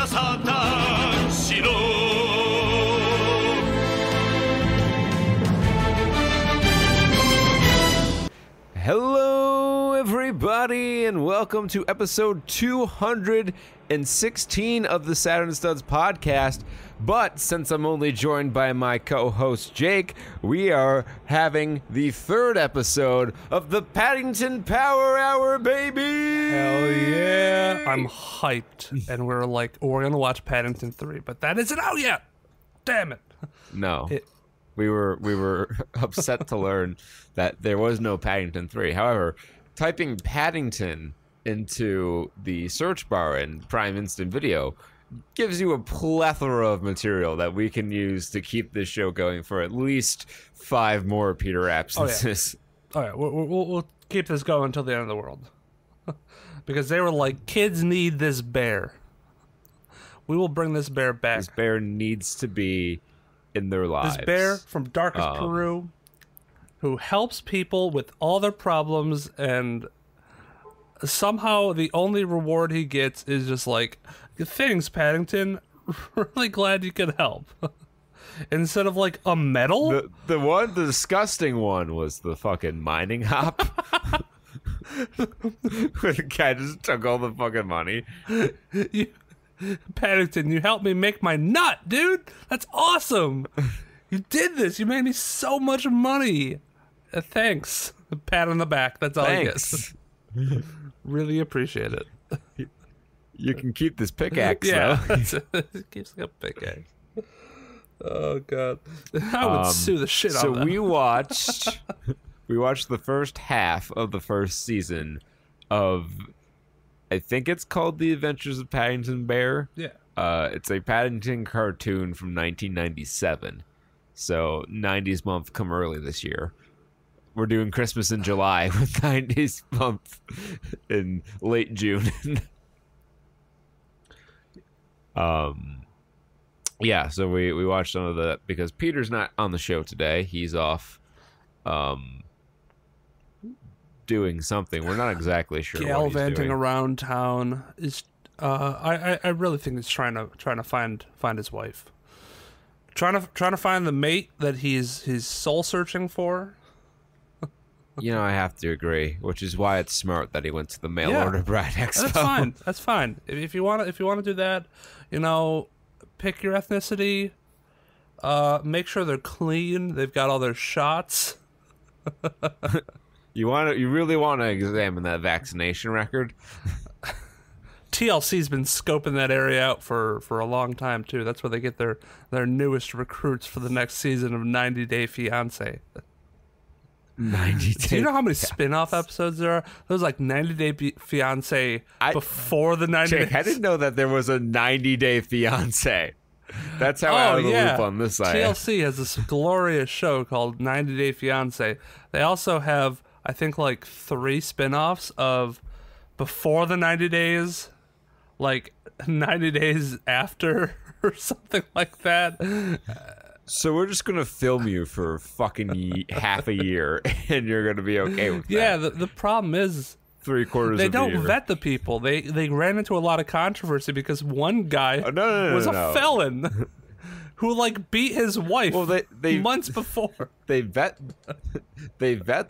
がサタンしろ Hello, everybody, and welcome to episode 216 of the Saturn Studs podcast. But since I'm only joined by my co-host Jake, we are having the third episode of the Paddington Power Hour, baby! Hell yeah! I'm hyped, and we're gonna watch Paddington 3, but that isn't out yet. Damn it! No. We were upset to learn that there was no Paddington 3. However, typing Paddington into the search bar in Prime Instant Video gives you a plethora of material that we can use to keep this show going for at least 5 more Peter absences. Oh yeah, we'll keep this going until the end of the world. Because they were like, kids need this bear. We will bring this bear back. This bear needs to be in their lives. This bear from darkest Peru, who helps people with all their problems, and somehow the only reward he gets is just like, thanks, Paddington. Really glad you could help. Instead of like a medal. The disgusting one was the fucking mining hop. Where the guy just took all the fucking money. Paddington, you helped me make my nut, dude. That's awesome. You did this. You made me so much money. Thanks. A pat on the back. That's all I get. Really appreciate it. You can keep this pickaxe, yeah, though. It keeps like a pickaxe. Oh, God. I would sue the shit out of that. So we watched the first half of the first season of, I think it's called The Adventures of Paddington Bear. Yeah. It's a Paddington cartoon from 1997. So 90s month come early this year. We're doing Christmas in July with 90s month in late June. Yeah, so we watched some of that because Peter's not on the show today. He's off doing something. We're not exactly sure Gallivanting what he's doing. around town. Is I really think he's trying to find his wife. Trying to find the mate that he's soul searching for. You know, I have to agree, which is why it's smart that he went to the mail order bride expo. That's fine. That's fine. If you want to do that, you know, pick your ethnicity. Make sure they're clean. They've got all their shots. You really want to examine that vaccination record? TLC's been scoping that area out for a long time too. That's where they get their newest recruits for the next season of 90 Day Fiancé. 90 Day. Do you know how many spin-off episodes there are? There's like 90 Day Fiancé before the 90 days. I didn't know that there was a 90 Day Fiancé. That's how out of the loop on this side. TLC has this glorious show called 90 Day Fiancé. They also have, I think, like 3 spin-offs of before the 90 days, like 90 days after or something like that. So we're just going to film you for fucking half a year, and you're going to be okay with that. Yeah, the problem is 3/4 they of the year. don't vet the people. They ran into a lot of controversy because one guy was a felon who like beat his wife months before. They vet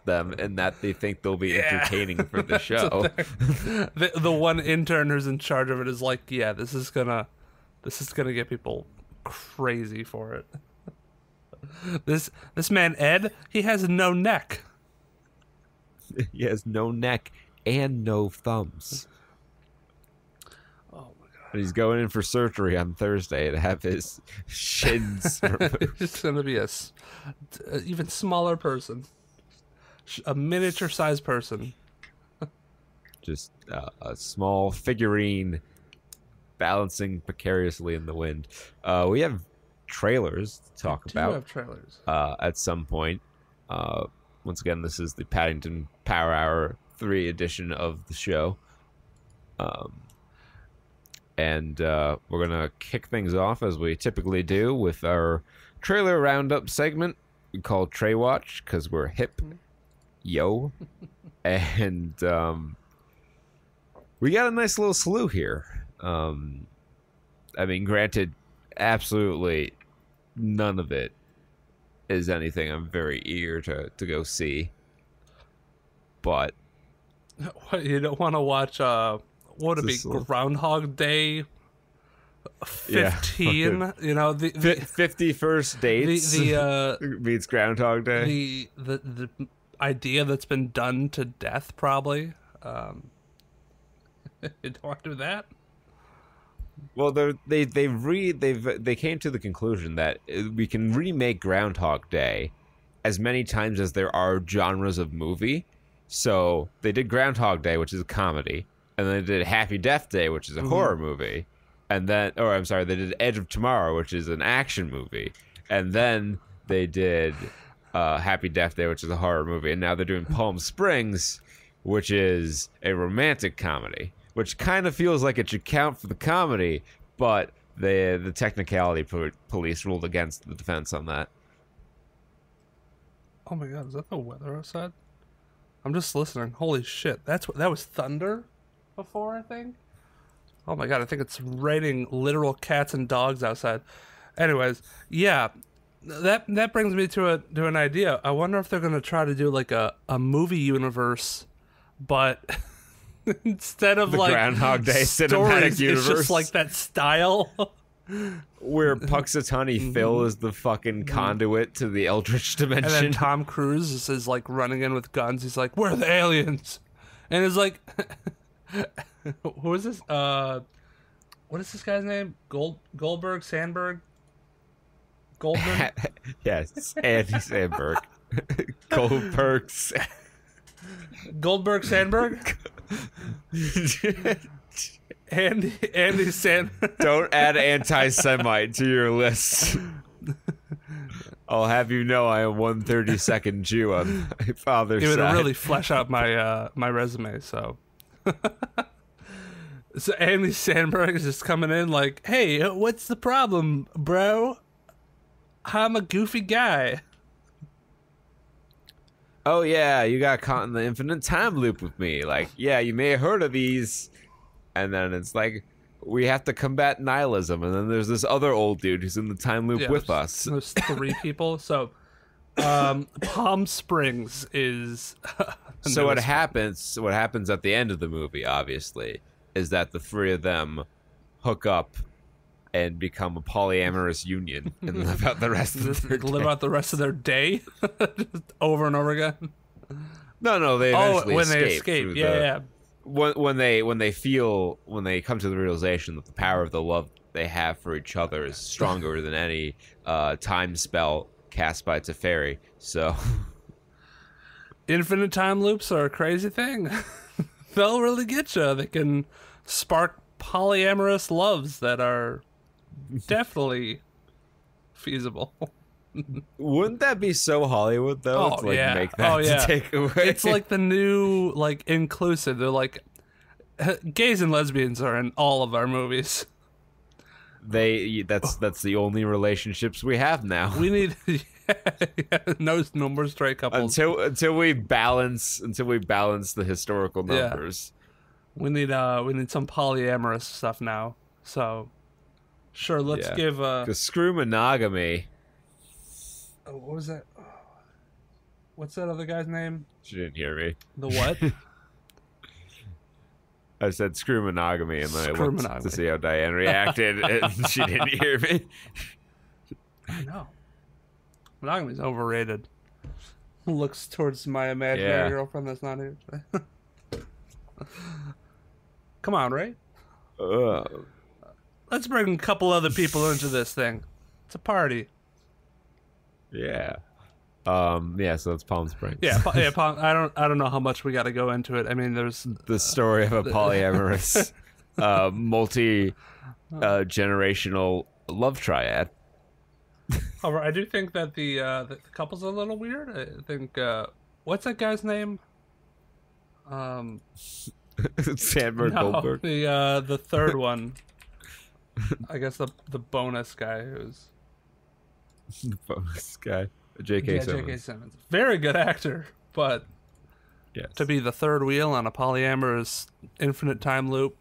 them in that they think they'll be entertaining for the show. The one intern who's in charge of it is like, yeah, this is gonna get people crazy for it. This man Ed, he has no neck. He has no neck and no thumbs. Oh my God! And he's going in for surgery on Thursday to have his shins removed. He's gonna be a even smaller person, a miniature-sized person. Just a small figurine balancing precariously in the wind. We have trailers to talk about. We have trailers at some point. Once again, this is the Paddington Power Hour 3 edition of the show. And we're going to kick things off as we typically do with our trailer roundup segment we call Tray Watch because we're hip. Yo. And we got a nice little slew here. I mean, granted, absolutely none of it is anything I'm very eager to go see. But What, you don't want to watch? What would it be? Groundhog Day 15. Yeah. You know, the 51st Dates meets Groundhog Day. The idea that's been done to death, probably. You don't want to do that. Well, they came to the conclusion that we can remake Groundhog Day as many times as there are genres of movie. So they did Groundhog Day, which is a comedy, and then they did Happy Death Day, which is a horror movie, and then, or I'm sorry, they did Edge of Tomorrow, which is an action movie, and then they did Happy Death Day, which is a horror movie, and now they're doing Palm Springs, which is a romantic comedy, which kind of feels like it should count for the comedy, but the technicality police ruled against the defense on that. Oh my god, is that the weather outside? I'm just listening. Holy shit, that was thunder before, I think. Oh my god, I think it's raining literal cats and dogs outside. Anyways, yeah, that brings me to an idea. I wonder if they're gonna try to do like a movie universe, but instead of the like Groundhog Day stories, cinematic universe, it's just like that style. Where Puxatawny Phil is the fucking conduit to the Eldritch dimension. And then Tom Cruise is like running in with guns. He's like, "Where are the aliens?" And it's like, who is this? What is this guy's name? Goldberg, Sandberg, Goldman. Yes, Andy Sandberg. Goldberg, Sandberg. Andy Sandberg. Don't add anti-Semite to your list. I'll have you know I am 1/32nd Jew on my father's It side. would really flesh out my my resume. So, so Andy Sandberg is just coming in like, "Hey, what's the problem, bro? I'm a goofy guy." Oh yeah, you got caught in the infinite time loop with me. Like, yeah, you may have heard of these. And then it's like, we have to combat nihilism. And then there's this other old dude who's in the time loop with us. There's 3 people. So, Palm Springs is... So what happens at the end of the movie, obviously, is that the 3 of them hook up and become a polyamorous union and live out the rest of their day. Live out the rest of their day? Just over and over again? No, they eventually when they escape. Yeah. When they come to the realization that the power of the love they have for each other is stronger than any time spell cast by Teferi. So infinite time loops are a crazy thing. They'll really get you. They can spark polyamorous loves that are definitely feasible. Wouldn't that be so Hollywood though? Oh, to like yeah. make that to take away. It's like the new like inclusive. They're like gays and lesbians are in all of our movies. That's the only relationships we have now. We need no more straight couples until we balance the historical numbers. Yeah. We need some polyamorous stuff now. So sure, let's give because screw monogamy. Oh, what was that? What's that other guy's name? She didn't hear me. The what? I said screw monogamy, and then I looked to see how Diane reacted, and she didn't hear me. I know. Monogamy's overrated. Looks towards my imaginary girlfriend that's not here. Come on, Ray. Let's bring a couple other people into this thing. It's a party. Yeah. So it's Palm Springs. Yeah. I don't know how much we got to go into it. I mean, there's the story of a polyamorous, multi generational love triad. However, I do think that the couple's a little weird. I think what's that guy's name? Sandberg Goldberg. The third one. I guess the bonus guy who's the bonus guy. J.K. Simmons. J.K. Simmons. Very good actor, but to be the third wheel on a polyamorous infinite time loop.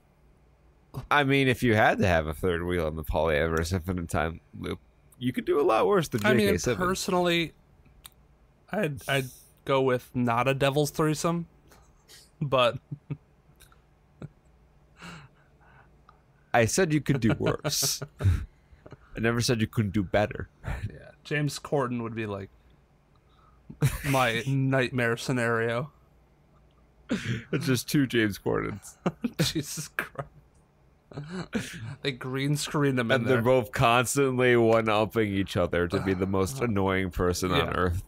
I mean, if you had to have a third wheel in the polyamorous infinite time loop, you could do a lot worse than J.K. I mean, Simmons. personally, I'd go with not a devil's threesome, but I said you could do worse. I never said you couldn't do better. yeah, James Corden would be like my nightmare scenario. It's just 2 James Cordens. Jesus Christ. They green screened them in And there. they're both constantly one-upping each other to be the most annoying person on Earth.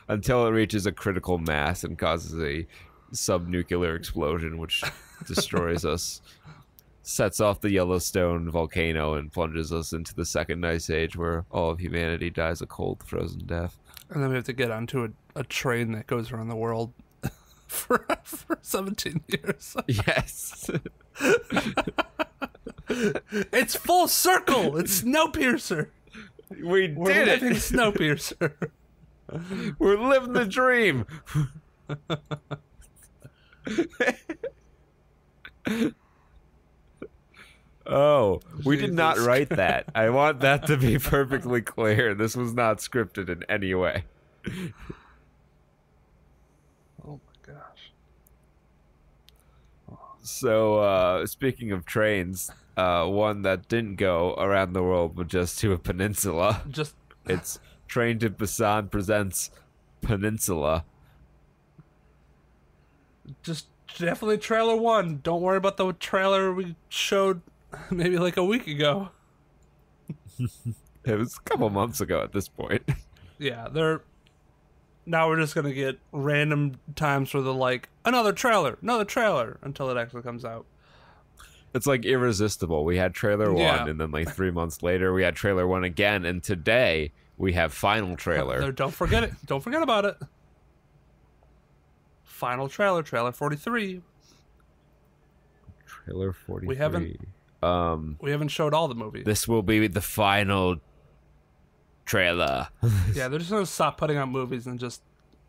Until it reaches a critical mass and causes a subnuclear explosion, which destroys us. Sets off the Yellowstone volcano and plunges us into the second ice age where all of humanity dies a cold, frozen death. And then we have to get onto a train that goes around the world for 17 years. Yes. It's full circle. It's Snowpiercer. We're We're living it. Snowpiercer. We're living the dream. Oh, we did not Jesus. write that. I want that to be perfectly clear. This was not scripted in any way. Oh my gosh. So, speaking of trains, one that didn't go around the world but just to a peninsula. Just It's Train to Busan presents Peninsula. definitely trailer 1. Don't worry about the trailer we showed maybe like a week ago. It was a couple months ago at this point. Yeah, now we're just gonna get random times where they're like, another trailer, until it actually comes out. It's like irresistible. We had trailer 1, Yeah. and then like 3 months later, we had trailer 1 again, and today we have final trailer. Don't forget it. Don't forget about it. Final trailer 43. Trailer 43. We haven't showed all the movies. This will be the final trailer. Yeah, they're just gonna stop putting out movies and just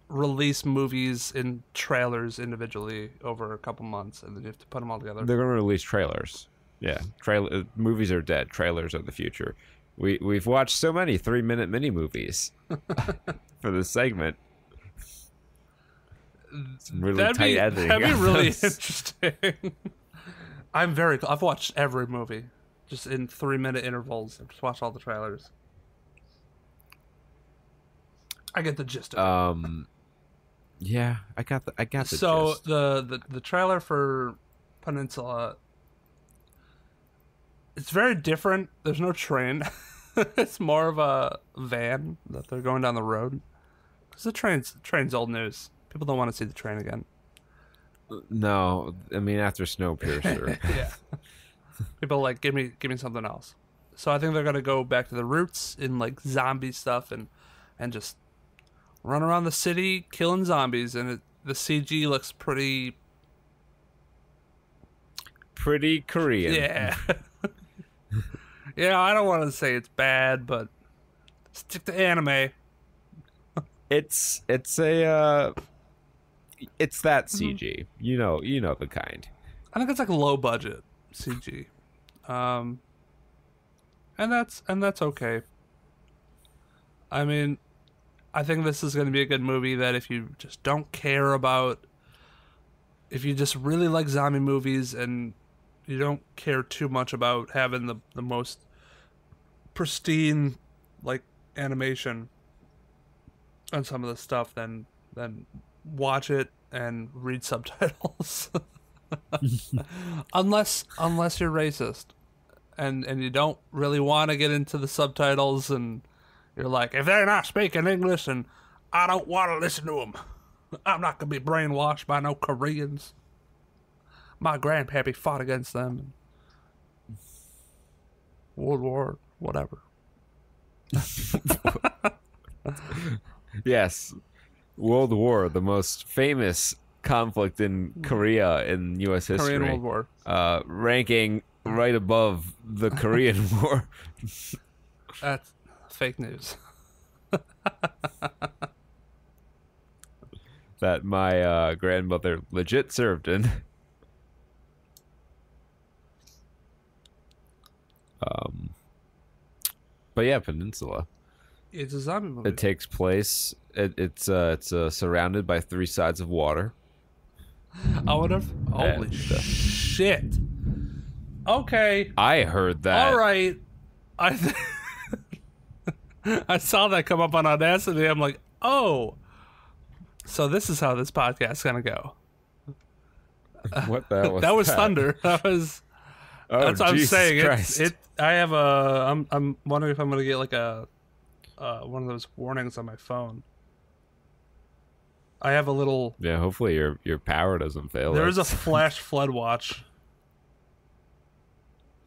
release movies in trailers individually over a couple months, and then you have to put them all together. They're going to release trailers. Yeah, movies are dead. Trailers are the future. We've watched so many 3-minute mini movies for this segment. Some really tight editing. That'd be on really those. interesting. I've watched every movie, just in 3-minute intervals. I've just watched all the trailers. I get the gist of it. Yeah, I got the So gist. the trailer for Peninsula, it's very different. There's no train. It's more of a van that they're going down the road. Because the train's old news. People don't want to see the train again. No, I mean after Snowpiercer. Yeah. People are like, give me something else. So I think they're gonna go back to the roots in like zombie stuff and just run around the city killing zombies, and the CG looks pretty Korean. yeah. Yeah, I don't want to say it's bad, but stick to anime. It's that CG. You know the kind. I think it's like low budget CG, and that's okay. I mean, I think this is going to be a good movie that if you just don't care about, if you just really like zombie movies and you don't care too much about having the most pristine like animation on some of the stuff, then watch it and read subtitles. unless you're racist and you don't really want to get into the subtitles, and you're like, if they're not speaking English and I don't want to listen to them, I'm not gonna be brainwashed by no Koreans. My grandpappy fought against them in World War whatever. Yes, World War, the most famous conflict in Korea in U.S. history. Korean World War. Ranking right above the Korean War. That's fake news. That my grandmother legit served in. But yeah, Peninsula. It's a zombie movie. It takes place. It's surrounded by 3 sides of water. I would have. Holy shit. Okay. I heard that. All right. I saw that come up on Audacity. I'm like, oh. So this is how this podcast is gonna go. What the hell was that? Was thunder. That was. Oh, that's what I'm Jesus saying. Christ. I have a. I'm wondering if I'm gonna get like a, one of those warnings on my phone. I have a little. Yeah, hopefully your power doesn't fail. There is a flash flood watch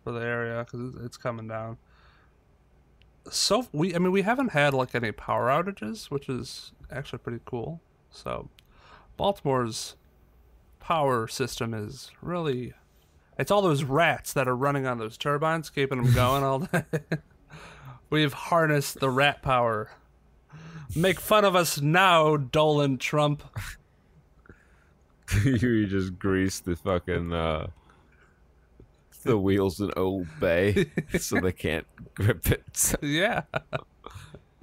for the area because it's coming down. So we haven't had like any power outages, which is actually pretty cool. So Baltimore's power system is really, it's all those rats that are running on those turbines, keeping them going all day. We've harnessed the rat power. Make fun of us now, Dolan Trump. You just grease the fucking the wheels in Old Bay so they can't grip it. Yeah.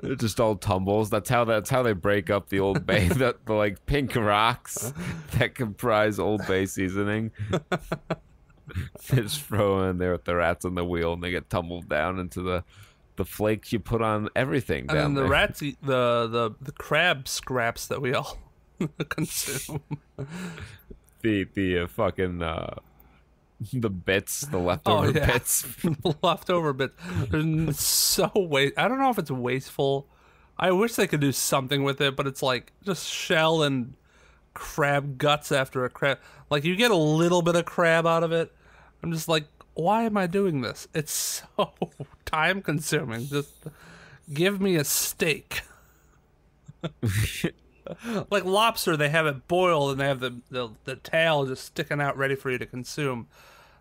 It just all tumbles. That's how they break up the Old Bay. The like pink rocks that comprise Old Bay seasoning. They just throw in there with the rats on the wheel, and they get tumbled down into the flakes you put on everything down there. And then the rats eat the crab scraps that we all consume. The fucking the bits, the leftover bits. Leftover bits. It's so I don't know if it's wasteful. I wish they could do something with it, but it's like just shell and crab guts after a crab. Like you get a little bit of crab out of it. I'm just like, why am I doing this? It's so time consuming. Just give me a steak. Like lobster, they have it boiled and they have the tail just sticking out ready for you to consume.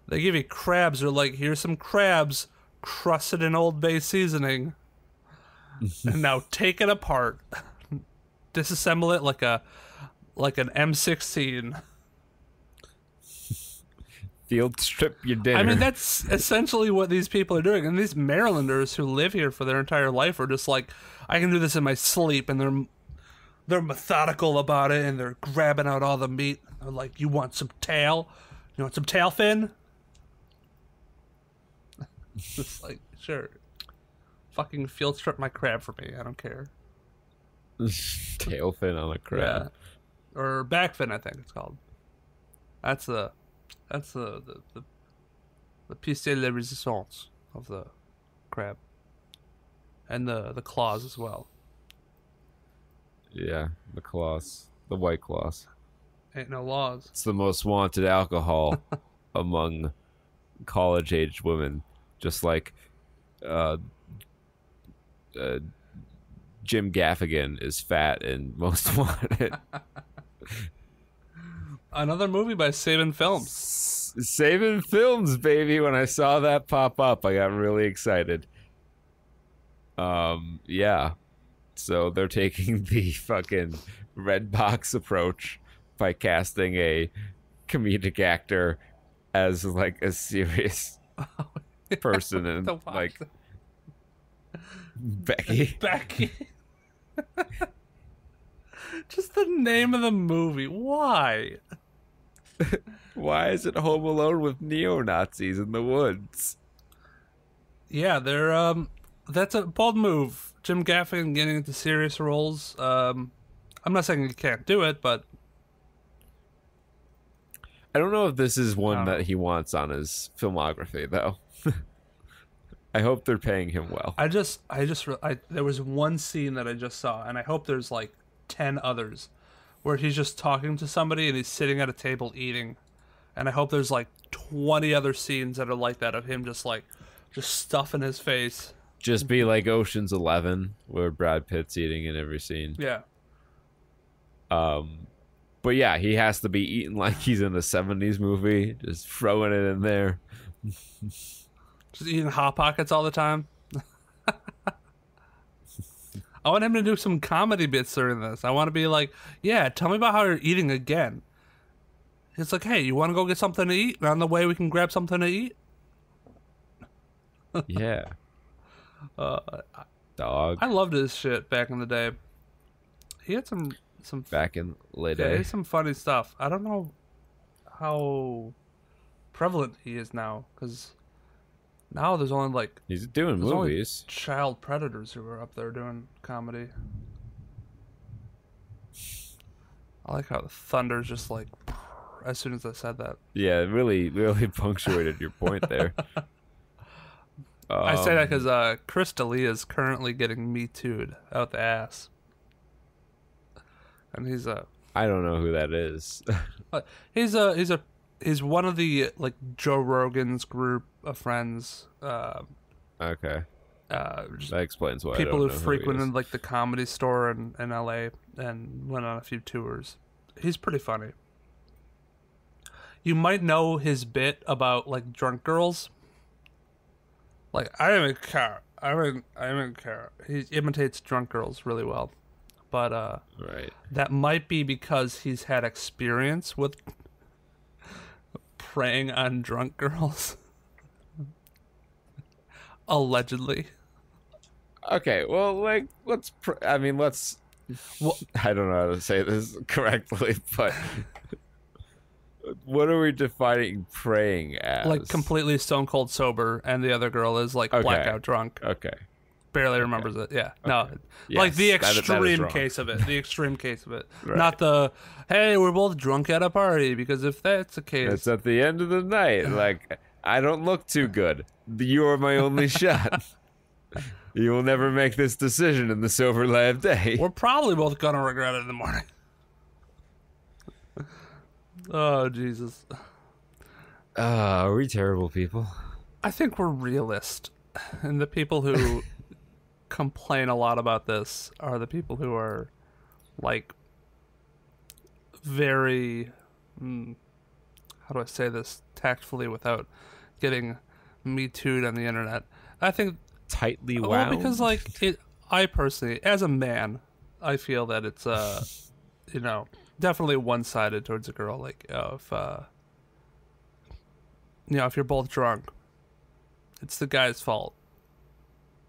They give you crabs. They're like, here's some crabs crusted in Old Bay seasoning. And now take it apart. Disassemble it like an M16. Field strip your dinner. I mean, that's essentially what these people are doing. And these Marylanders who live here for their entire life are just like, I can do this in my sleep. And they're methodical about it, and they're grabbing out all the meat. They're like, you want some tail? You want some tail fin? It's like, sure. Fucking field strip my crab for me. I don't care. Tail fin on a crab. Yeah. Or back fin, I think it's called. That's the pièce de résistance of the crab. And the claws as well. Yeah, the claws. The white claws. Ain't no laws. It's the most wanted alcohol among college-aged women. Just like Jim Gaffigan is fat and most wanted. Another movie by Saban Films. Saban Films, baby. When I saw that pop up, I got really excited. Yeah. So they're taking the fucking red box approach by casting a comedic actor as like a serious person and like Becky. Becky. Just the name of the movie. Why? Why is it Home Alone with neo-Nazis in the woods? Yeah, they're that's a bold move. Jim Gaffigan getting into serious roles. I'm not saying he can't do it, but I don't know if this is one that he wants on his filmography, though. I hope they're paying him well. There was one scene that I just saw, and I hope there's like 10 others, where he's just talking to somebody and he's sitting at a table eating, and I hope there's like 20 other scenes that are like that of him just stuffing his face. Just be like Ocean's 11, where Brad Pitt's eating in every scene. Yeah. But yeah, he has to be eating like he's in a 70s movie, just throwing it in there. Just eating Hot Pockets all the time. I want him to do some comedy bits during this. I want to be like, yeah, tell me about how you're eating again. It's like, hey, you want to go get something to eat? And on the way, we can grab something to eat? Yeah. Uh, Dog. I loved his shit back in the day. He had some Back in late he day. had some funny stuff. I don't know how prevalent he is now, because now there's only like He's doing there's only movies. child predators who are up there doing comedy. I like how the thunder's just like as soon as I said that. Yeah, it really punctuated your point there. I say that because Chris D'Elia is currently getting Me Too'd out the ass, and he's I don't know who that is. he's one of the like Joe Rogan's group of friends. Okay. Just That explains why people I who don't know frequented like the Comedy Store in LA and went on a few tours. He's pretty funny. You might know his bit about like drunk girls. Like, I don't even care. I don't care. He imitates drunk girls really well. But Right. that might be because he's had experience with preying on drunk girls. Allegedly. Okay, well, like, let's. Well, I don't know how to say this correctly, but what are we defining praying as? like completely stone cold sober, and the other girl is like Okay. blackout drunk. Okay. Barely remembers it. Yeah. No. Yes, like the that is extreme wrong. case of it. The extreme case of it. Right. Not the, hey, we're both drunk at a party, because if that's the case. It's at the end of the night. Like, I don't look too good. You are my only shot. You will never make this decision in the sober light of day. We're probably both gonna regret it in the morning. Oh, Jesus. Are we terrible people? I think we're realist. And the people who complain a lot about this are the people who are, like, very... how do I say this tactfully without getting Me Too'd on the internet? I think... Tightly wound? Well, because, like, I personally, as a man, I feel that it's, definitely one-sided towards a girl. Like, if you're both drunk, it's the guy's fault.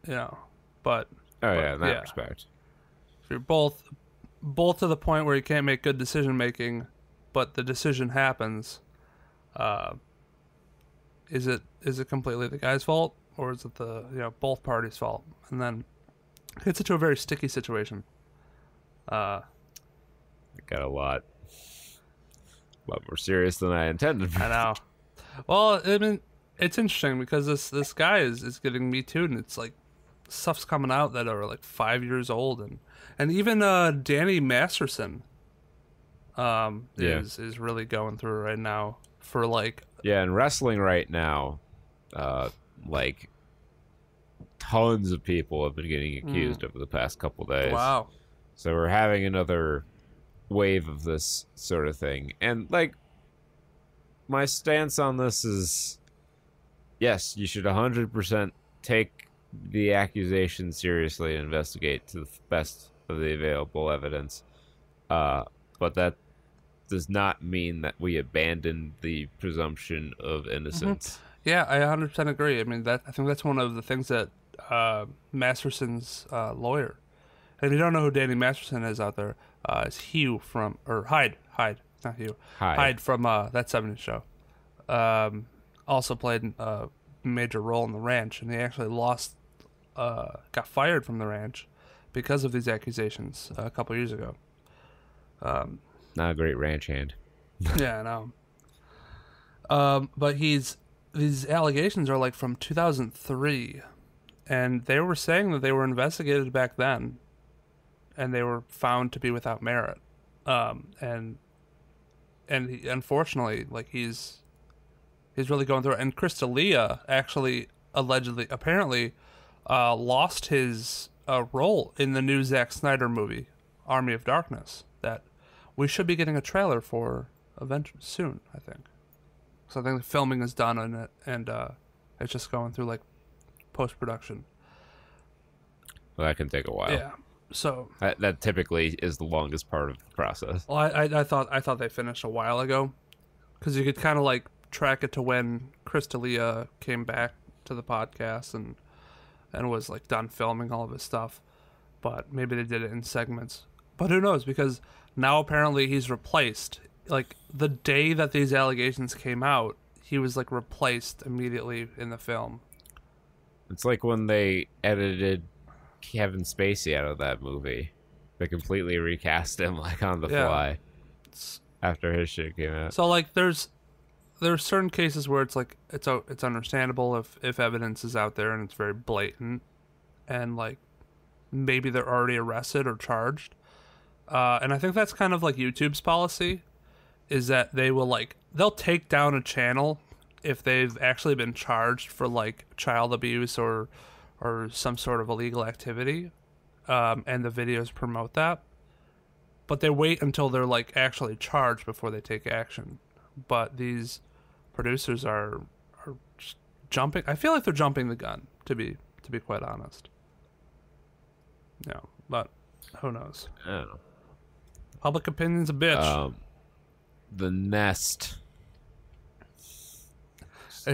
But... Oh, yeah, in that respect. If you're both to the point where you can't make good decision-making, but the decision happens, is it completely the guy's fault? Or is it the both parties' fault? And then it gets into a very sticky situation. I got a lot more serious than I intended. I know. Well, I mean, it's interesting because this guy is getting Me Too, and it's like stuff's coming out that are like 5 years old, and even Danny Masterson is really going through it right now for like in wrestling right now. Like, tons of people have been getting accused over the past couple days. Wow. So we're having another wave of this sort of thing. And, like, my stance on this is, yes, you should 100% take the accusation seriously and investigate to the best of the available evidence. But that does not mean that we abandon the presumption of innocence. Mm-hmm. Yeah, I 100% agree. I mean, I think that's one of the things that Masterson's lawyer. And if you don't know who Danny Masterson is out there, it's Hugh from, or Hyde, not Hugh. Hyde from That 70s Show. Also played a major role in The Ranch, and he actually got fired from The Ranch because of these accusations a couple years ago. Not a great ranch hand. Yeah, I know. But these allegations are like from 2003, and they were saying that they were investigated back then, and they were found to be without merit. And he, unfortunately, like he's really going through it. And Chris D'Elia actually apparently lost his role in the new Zack Snyder movie, Army of Darkness, that we should be getting a trailer for eventually soon, I think. So I think the filming is done on it, and it's just going through like post-production. Well, that can take a while. Yeah. So that typically is the longest part of the process. well, I thought they finished a while ago, because you could kind of like track it to when Chris D'Elia came back to the podcast and was like done filming all of his stuff. But maybe they did it in segments. But who knows? Because now apparently he's replaced. Like the day that these allegations came out, he was like replaced immediately in the film. It's like when they edited Kevin Spacey out of that movie. They completely recast him like on the fly after his shit came out. So like there's certain cases where it's like it's understandable if evidence is out there and it's very blatant and like maybe they're already arrested or charged. And I think that's kind of like YouTube's policy is that they'll take down a channel if they've actually been charged for like child abuse or some sort of illegal activity. And the videos promote that, but they wait until they're like actually charged before they take action. But these producers are just jumping. I feel like they're jumping the gun, to be quite honest. Yeah, but who knows? I don't know. Public opinion's a bitch. The Nest.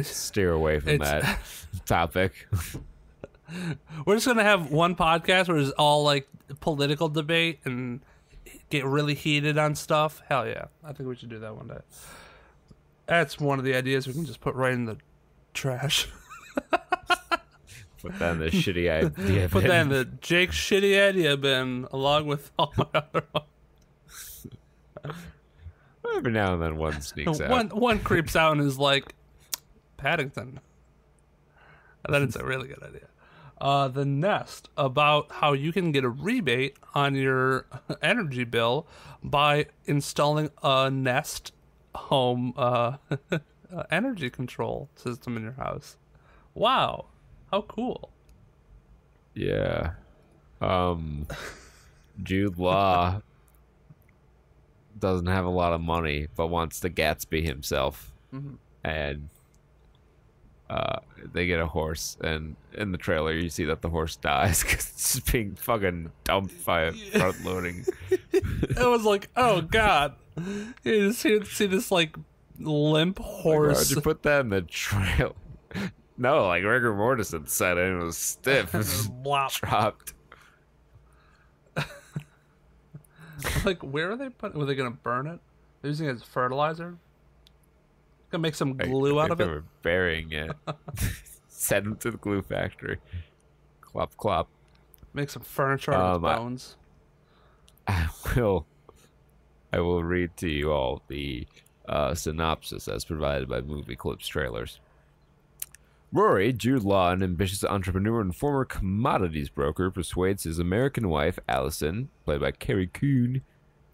Steer away from that topic. We're just gonna have one podcast where it's all like political debate and get really heated on stuff. Hell yeah, I think we should do that one day. That's one of the ideas we can just put right in the trash. Put that in the shitty idea bin. Put that in the Jake shitty idea bin along with all my other ones. Every now and then one sneaks out. One creeps out and is like, Paddington. And then it's a really good idea. The Nest, about how you can get a rebate on your energy bill by installing a Nest home energy control system in your house. Wow, how cool. Yeah. Jude Law doesn't have a lot of money, but wants to Gatsby himself. Mm-hmm. And they get a horse, and in the trailer you see that the horse dies because it's just being fucking dumped by a front loading. It was like, oh god, you just see this like limp horse. Why'd you put that in the trailer? No, like rigor mortis had set in, it was stiff. It was dropped. Like, where are they putting? Were they gonna burn it? They're using it as fertilizer. Gonna make some glue out of it. They were burying it. Send them to the glue factory. Clop clop. Make some furniture out of bones. I will read to you all the synopsis as provided by Movie Clips Trailers. Rory, Jude Law, an ambitious entrepreneur and former commodities broker, persuades his American wife, Allison, played by Carrie Coon,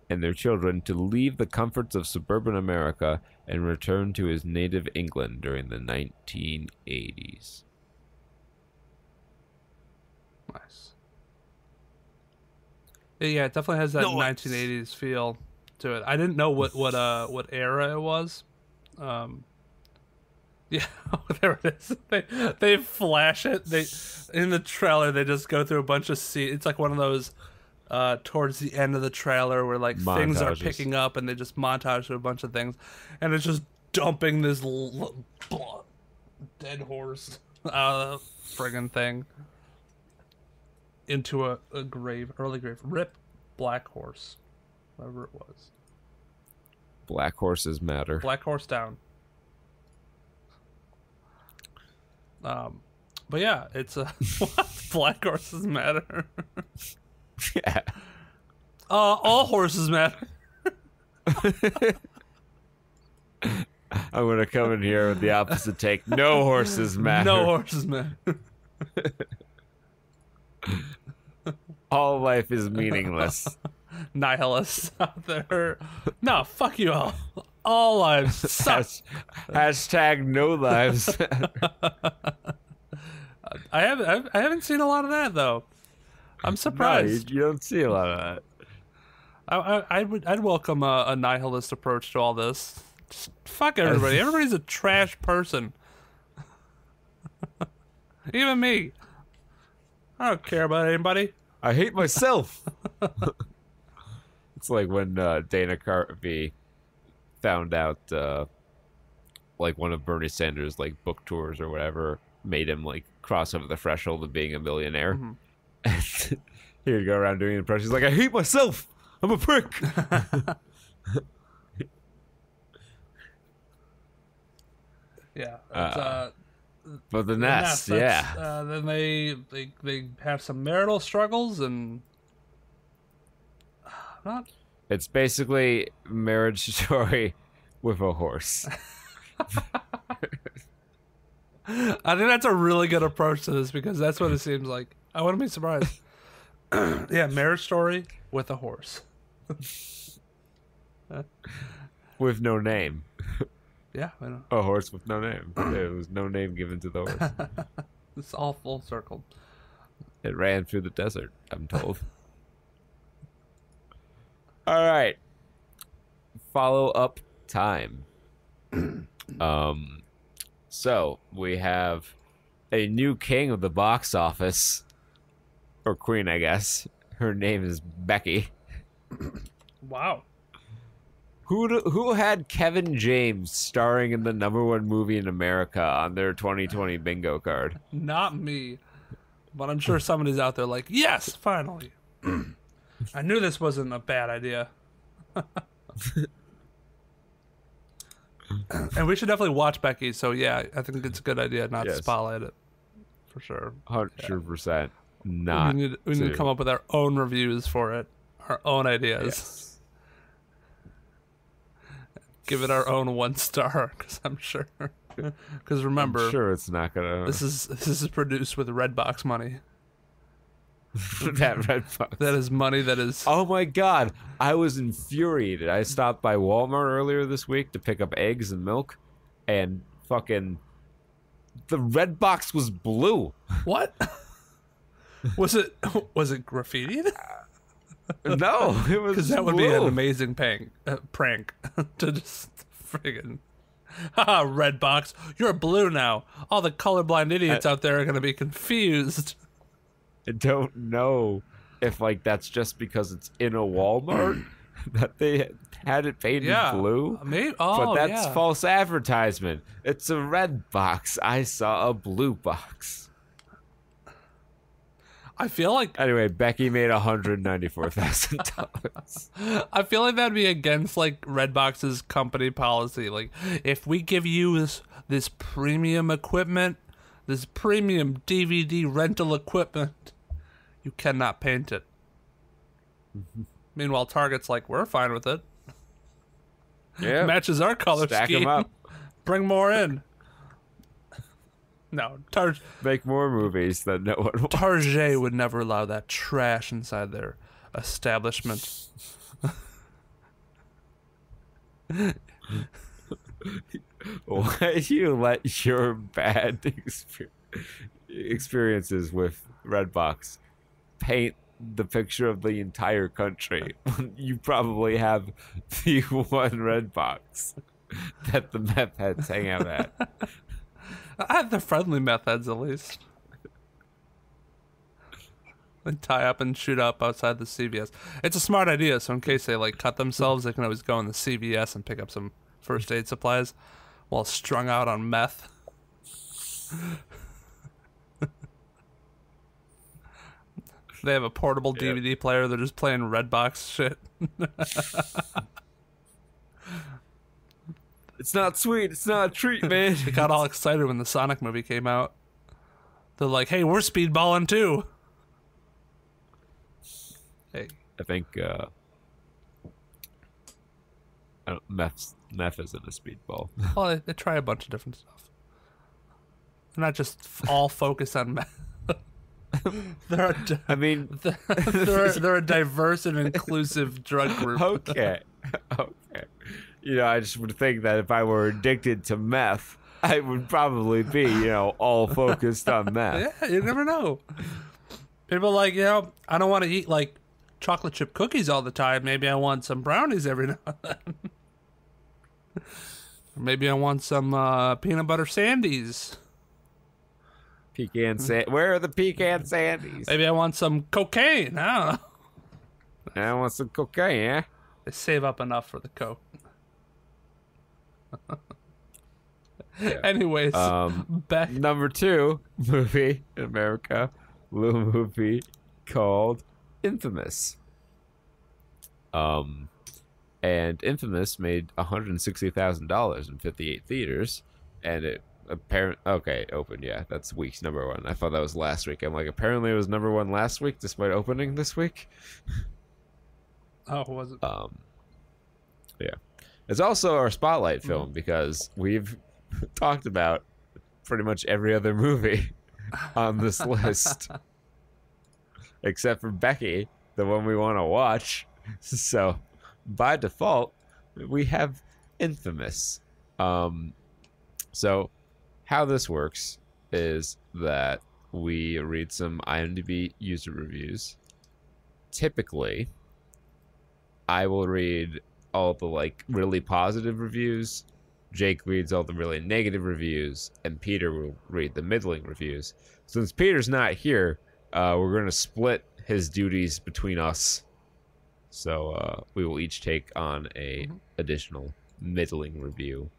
and their children to leave the comforts of suburban America and return to his native England during the 1980s. Nice. Yeah, it definitely has that 1980s feel to it. I didn't know what era it was. Yeah, there it is. They flash it. They in the trailer they just go through a bunch of scenes. It's like one of those towards the end of the trailer where like montages. Things are picking up and they just montage through a bunch of things, and it's just dumping this dead horse out of the friggin' thing into a grave, early grave. Rip Black Horse, whatever it was. Black horses matter. Black horse down. But yeah, it's a black horses matter. Yeah. All horses matter. I'm gonna come in here with the opposite take. No horses matter. No horses matter. All life is meaningless. Nihilists out there. No, fuck you all. All lives suck. Hashtag no lives. I haven't seen a lot of that though. I'm surprised. No, you don't see a lot of that. I'd welcome a nihilist approach to all this. Just fuck everybody. Everybody's a trash person. Even me. I don't care about anybody. I hate myself. It's like when Dana Carvey found out like one of Bernie Sanders like book tours or whatever made him like cross over the threshold of being a millionaire. Mm-hmm. And he would go around doing impressions like, I hate myself. I'm a prick. Yeah. But the nest, yeah. Then they have some marital struggles and not. It's basically Marriage Story with a horse. I think that's a really good approach to this because that's what it seems like. I wouldn't be surprised. Yeah, Marriage Story with a horse. With no name. Yeah, I know. A horse with no name. There was no name given to the horse. It's all full circle. It ran through the desert, I'm told. All right. Follow-up time. So we have a new king of the box office, or queen, I guess. Her name is Becky. Wow. Who had Kevin James starring in the #1 movie in America on their 2020 bingo card? Not me. But I'm sure somebody's out there like, yes, finally. I knew this wasn't a bad idea. And we should definitely watch Becky, so yeah, I think it's a good idea not to spotlight it. For sure. 100% not. We need to come up with our own reviews for it. Our own ideas. Yes. Give it our own 1 star, because I'm sure. Because remember, I'm sure it's not gonna. This is produced with Redbox money. That Redbox. That is money that is. Oh my god! I was infuriated. I stopped by Walmart earlier this week to pick up eggs and milk, and fucking the Redbox was blue. What? Was it graffitied? No, it was because that would be an amazing prank to just friggin' haha, Redbox, you're blue now. All the colorblind idiots out there are gonna be confused. I don't know if like that's just because it's in a Walmart that they had it painted blue. Maybe, but that's false advertisement. It's a red box. I saw a blue box. I feel like anyway, Becky made $194,000. I feel like that'd be against like Redbox's company policy. Like, if we give you this premium equipment, this premium DVD rental equipment, you cannot paint it. Meanwhile, Target's like, we're fine with it. Yeah, matches our color Stack scheme. 'em up. Bring more in. No, make more movies that no one wants. Target would never allow that trash inside their establishment. Why do you let your bad experiences with Redbox paint the picture of the entire country? You probably have the one Redbox that the meth heads hang out at. I have the friendly methods, at least. They tie up and shoot up outside the CVS. It's a smart idea, so in case they like cut themselves, they can always go in the CVS and pick up some first aid supplies while strung out on meth. They have a portable DVD player. They're just playing Redbox shit. It's not sweet. It's not a treat, man. They got all excited when the Sonic movie came out. They're like, hey, we're speedballing too. Hey. I think meth isn't a speedball. Well, they try a bunch of different stuff. They're not just all focused on meth. They're a diverse and inclusive drug group. Okay. You know, I just would think that if I were addicted to meth, I would probably be, all focused on meth. Yeah, you never know. People are like, I don't want to eat like chocolate chip cookies all the time. Maybe I want some brownies every now and then. Or maybe I want some peanut butter sandies. Where are the pecan sandies? Maybe I want some cocaine. I don't know. I want some cocaine, yeah? They save up enough for the coke. Anyways, back. Number 2 movie in America, little movie called Infamous. And Infamous made $160,000 in 58 theaters, and it opened. Yeah, that's week's number 1. I thought that was last week. I'm like, apparently it was number 1 last week, despite opening this week. Oh, was it? Yeah, it's also our spotlight film because we've talked about pretty much every other movie on this list, except for Becky, the one we want to watch. So, by default, we have Infamous. So, how this works is that we read some IMDb user reviews. Typically, I will read all the really positive reviews. Jake reads all the really negative reviews, and Peter will read the middling reviews. Since Peter's not here, we're going to split his duties between us. So we will each take on a additional middling review.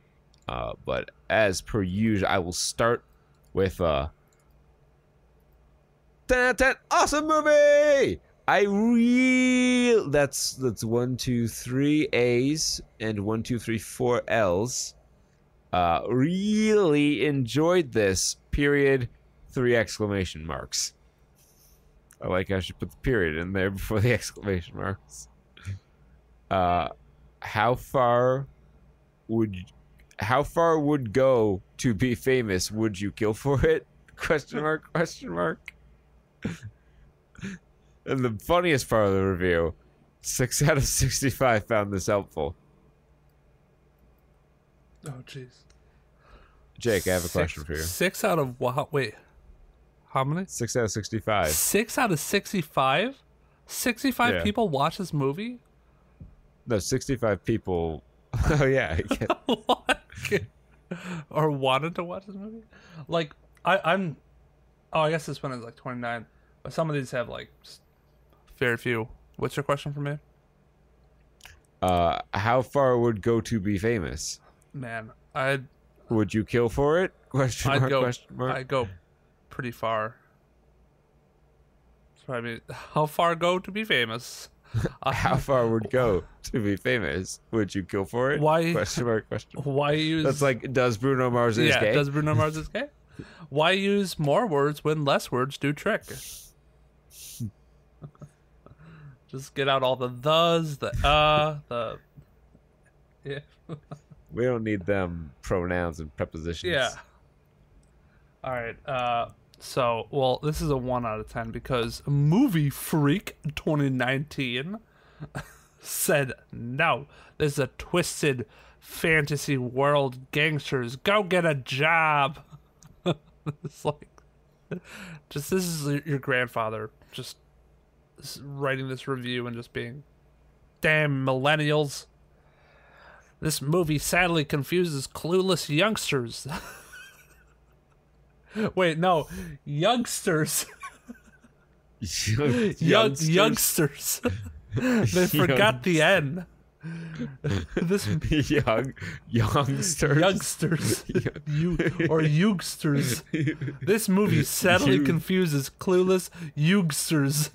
But as per usual, I will start with awesome movie. That's 1, 2, 3 A's and 1, 2, 3, 4 L's. Really enjoyed this. Period. 3 exclamation marks. I should put the period in there before the exclamation marks. How far would go to be famous? Would you kill for it? Question mark, question mark. And the funniest part of the review, 6 out of 65 found this helpful. Oh, jeez. Jake, I have a question for you. 6 out of what? Wait. How many? 6 out of 65. 6 out of 65? 65 Yeah. people watch this movie? No, 65 people. Oh, yeah. What? Or wanted to watch this movie? I'm... Oh, I guess this one is 29. But some of these have just very few. What's your question for me? How far would go to be famous? Man, Would you kill for it? Question mark, question mark. I'd go pretty far. So I mean, how far go to be famous? How far would go to be famous? Would you kill for it? Why? Question mark, question mark. Why use... That's does Bruno Mars is gay? Yeah, does Bruno Mars is gay? Why use more words when less words do trick? Just get out all the thes, the yeah. We don't need them pronouns and prepositions. Yeah. All right. So, this is a 1 out of 10 because Movie Freak 2019 said, "No, this is a twisted fantasy world. Gangsters, go get a job." It's this is your grandfather just writing this review and just being, "Damn millennials. This movie sadly confuses clueless youngsters." Wait, no, youngsters. Youngsters. They forgot the N. This youngsters. Youngsters. This movie sadly confuses clueless youngsters.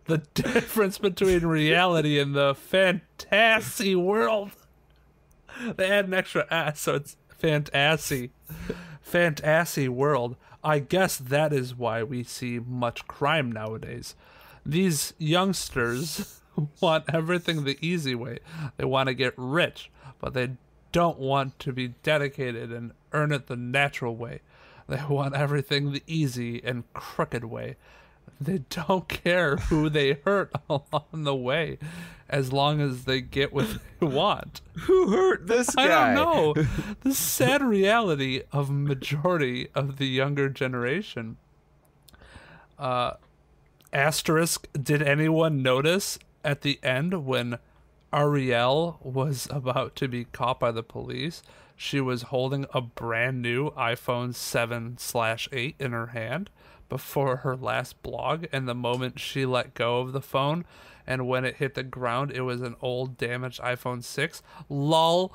The difference between reality and the fantasy world. They add an extra S, so it's fantasy. Fantasy world. I guess that is why we see much crime nowadays. These youngsters want everything the easy way. They want to get rich, but they don't want to be dedicated and earn it the natural way. They want everything the easy and crooked way. They don't care who they hurt along the way, as long as they get what they want. Who hurt this guy? I don't know. The sad reality of majority of the younger generation. Asterisk, did anyone notice at the end when Ariel was about to be caught by the police, she was holding a brand new iPhone 7/8 in her hand before her last blog, and the moment she let go of the phone and when it hit the ground, it was an old damaged iPhone 6. Lol.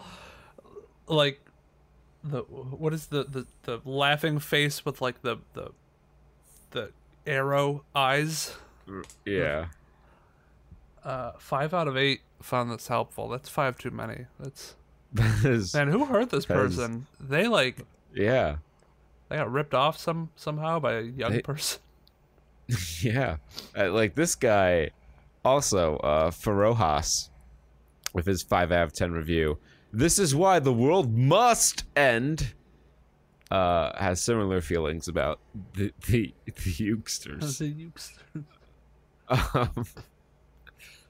what is the laughing face with like the arrow eyes. Yeah. 5 out of 8 found this helpful. That's 5 too many. That's That is, man. Who hurt this person? They like yeah. they got ripped off somehow by a young person. Yeah. Like this guy, also, Farojas, with his 5 out of 10 review. This is why the world must end. Has similar feelings about the Ukesters.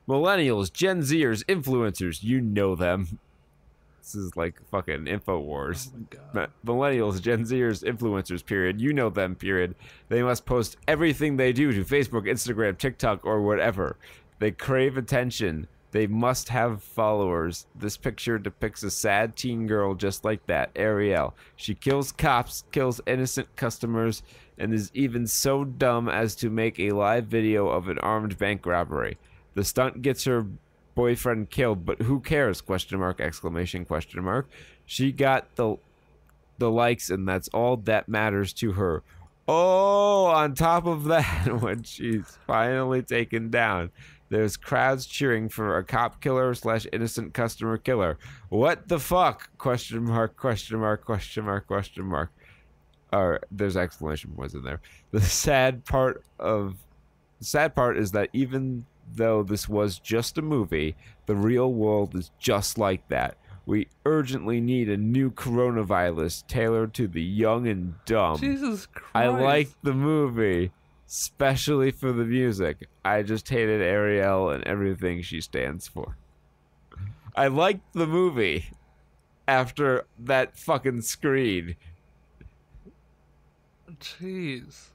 Millennials, Gen Zers, influencers, you know them. This is like fucking InfoWars. Oh Millennials, Gen Zers, influencers, period. You know them, period. They must post everything they do to Facebook, Instagram, TikTok, or whatever. They crave attention. They must have followers. This picture depicts a sad teen girl just like that, Ariel. She kills cops, kills innocent customers, and is even so dumb as to make a live video of an armed bank robbery. The stunt gets her boyfriend killed, but who cares? Question mark, exclamation, question mark. She got the likes, and that's all that matters to her. Oh, on top of that, when she's finally taken down, there's crowds cheering for a cop killer / innocent customer killer. What the fuck? Question mark, question mark, question mark, question mark. Or there's exclamation points in there. The sad part is that even though this was just a movie, the real world is just like that. We urgently need a new coronavirus tailored to the young and dumb. Jesus Christ. I liked the movie, especially for the music. I just hated Ariel and everything she stands for. I liked the movie after that fucking screen. Jeez.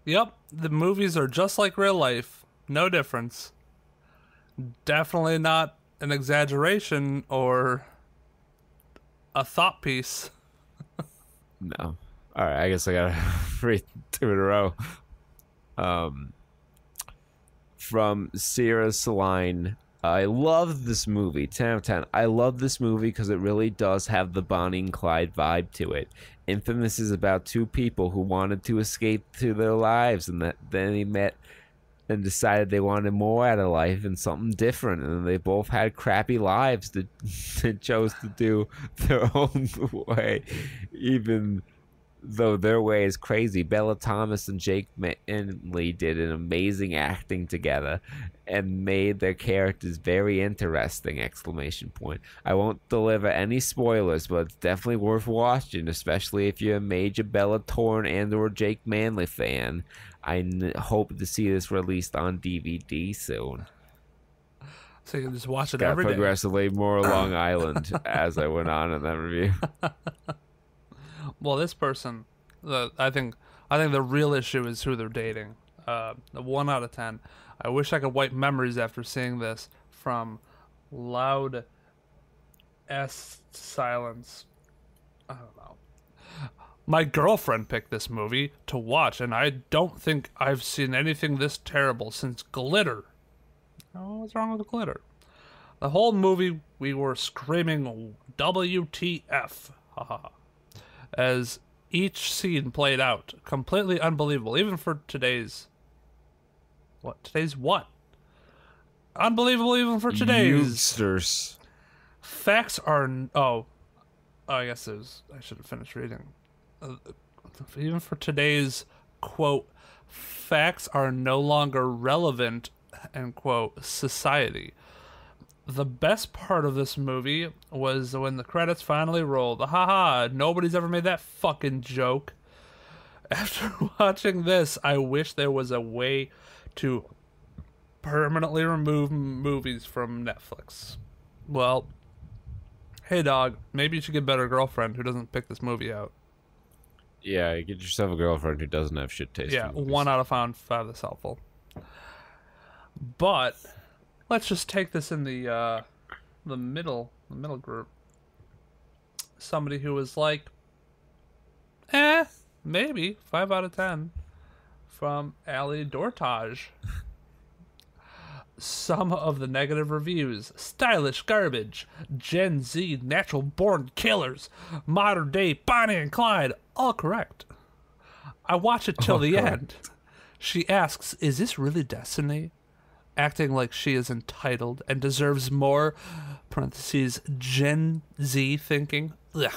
Yep, the movies are just like real life. No difference. Definitely not an exaggeration or a thought piece. No. Alright, I guess I gotta read 2 in a row. From Sierra Saline. I love this movie. 10 out of 10. I love this movie because it really does have the Bonnie and Clyde vibe to it. Infamous is about 2 people who wanted to escape to their lives, and then they met and decided they wanted more out of life and something different, and they both had crappy lives that chose to do their own way, even though their way is crazy. Bella Thomas and Jake Manley did an amazing acting together and made their characters very interesting, exclamation point. I won't deliver any spoilers, but it's definitely worth watching, especially if you're a major Bella Thorne and or Jake Manley fan. I hope to see this released on DVD soon. So you can just watch it Got every day. progressively more Long Island as I went on in that review. Well, this person, I think the real issue is who they're dating. The 1 out of 10. I wish I could wipe memories after seeing this. From Loud S Silence. I don't know. My girlfriend picked this movie to watch, and I don't think I've seen anything this terrible since Glitter. Oh, what's wrong with Glitter? The whole movie, we were screaming WTF. Haha. As each scene played out. Completely unbelievable. Even for today's... What? Today's what? Unbelievable even for today's... Youngsters. Facts are... Oh, I guess there's... I should have finished reading. Even for today's, quote, facts are no longer relevant, end quote, society. The best part of this movie was when the credits finally rolled. Haha, nobody's ever made that fucking joke. After watching this, I wish there was a way to permanently remove movies from Netflix. Well, hey dog, maybe you should get a better girlfriend who doesn't pick this movie out. Yeah, get yourself a girlfriend who doesn't have shit taste. Yeah, 1 out of 5 that's helpful. But let's just take this in the middle group. Somebody who was like, maybe 5 out of 10 from Ali Dortage. some of the negative reviews: stylish garbage, Gen Z natural born killers, modern day Bonnie and Clyde, all correct. I watch it till the end. She asks, is this really destiny? Acting like she is entitled and deserves more, parentheses, Gen Z thinking. Ugh.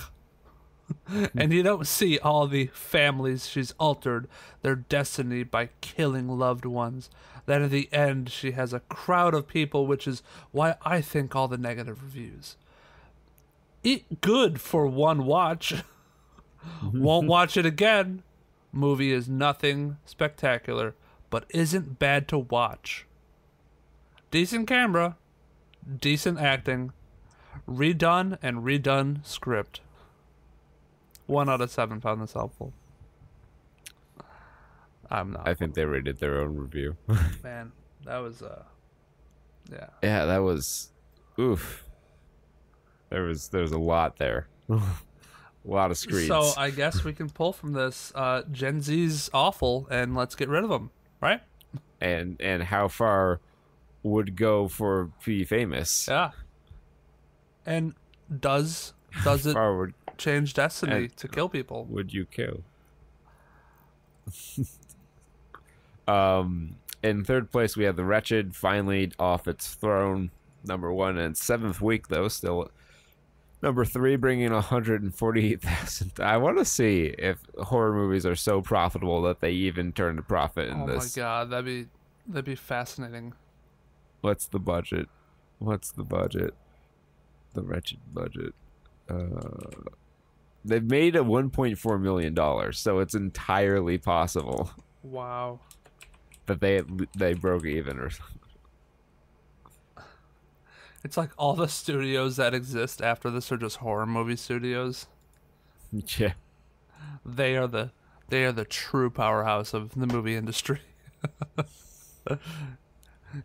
And you don't see all the families she's altered their destiny by killing loved ones. Then at the end, she has a crowd of people, which is why I think all the negative reviews. It good for one watch. Won't watch it again. Movie is nothing spectacular, but isn't bad to watch. Decent camera, decent acting, redone and redone script. 1 out of 7 found this helpful. I'm not. I think they rated their own review. Man, that was yeah. Yeah, that was oof. There was a lot there. A lot of screens. So I guess we can pull from this Gen Z's awful and let's get rid of them, right? And how far would go for be famous? Yeah. And does it Far change destiny to kill people? would you kill? In third place we have The Wretched, finally off its throne. Number 1 and 7th week though, still number 3, bringing 148,000. I want to see if horror movies are so profitable that they even turn a profit in this. Oh my god, that'd be fascinating. What's the budget? The Wretched budget. They've made a $1.4 million, so it's entirely possible Wow. that they broke even or something. It's like all the studios that exist after this are just horror movie studios. Yeah. They are the true powerhouse of the movie industry.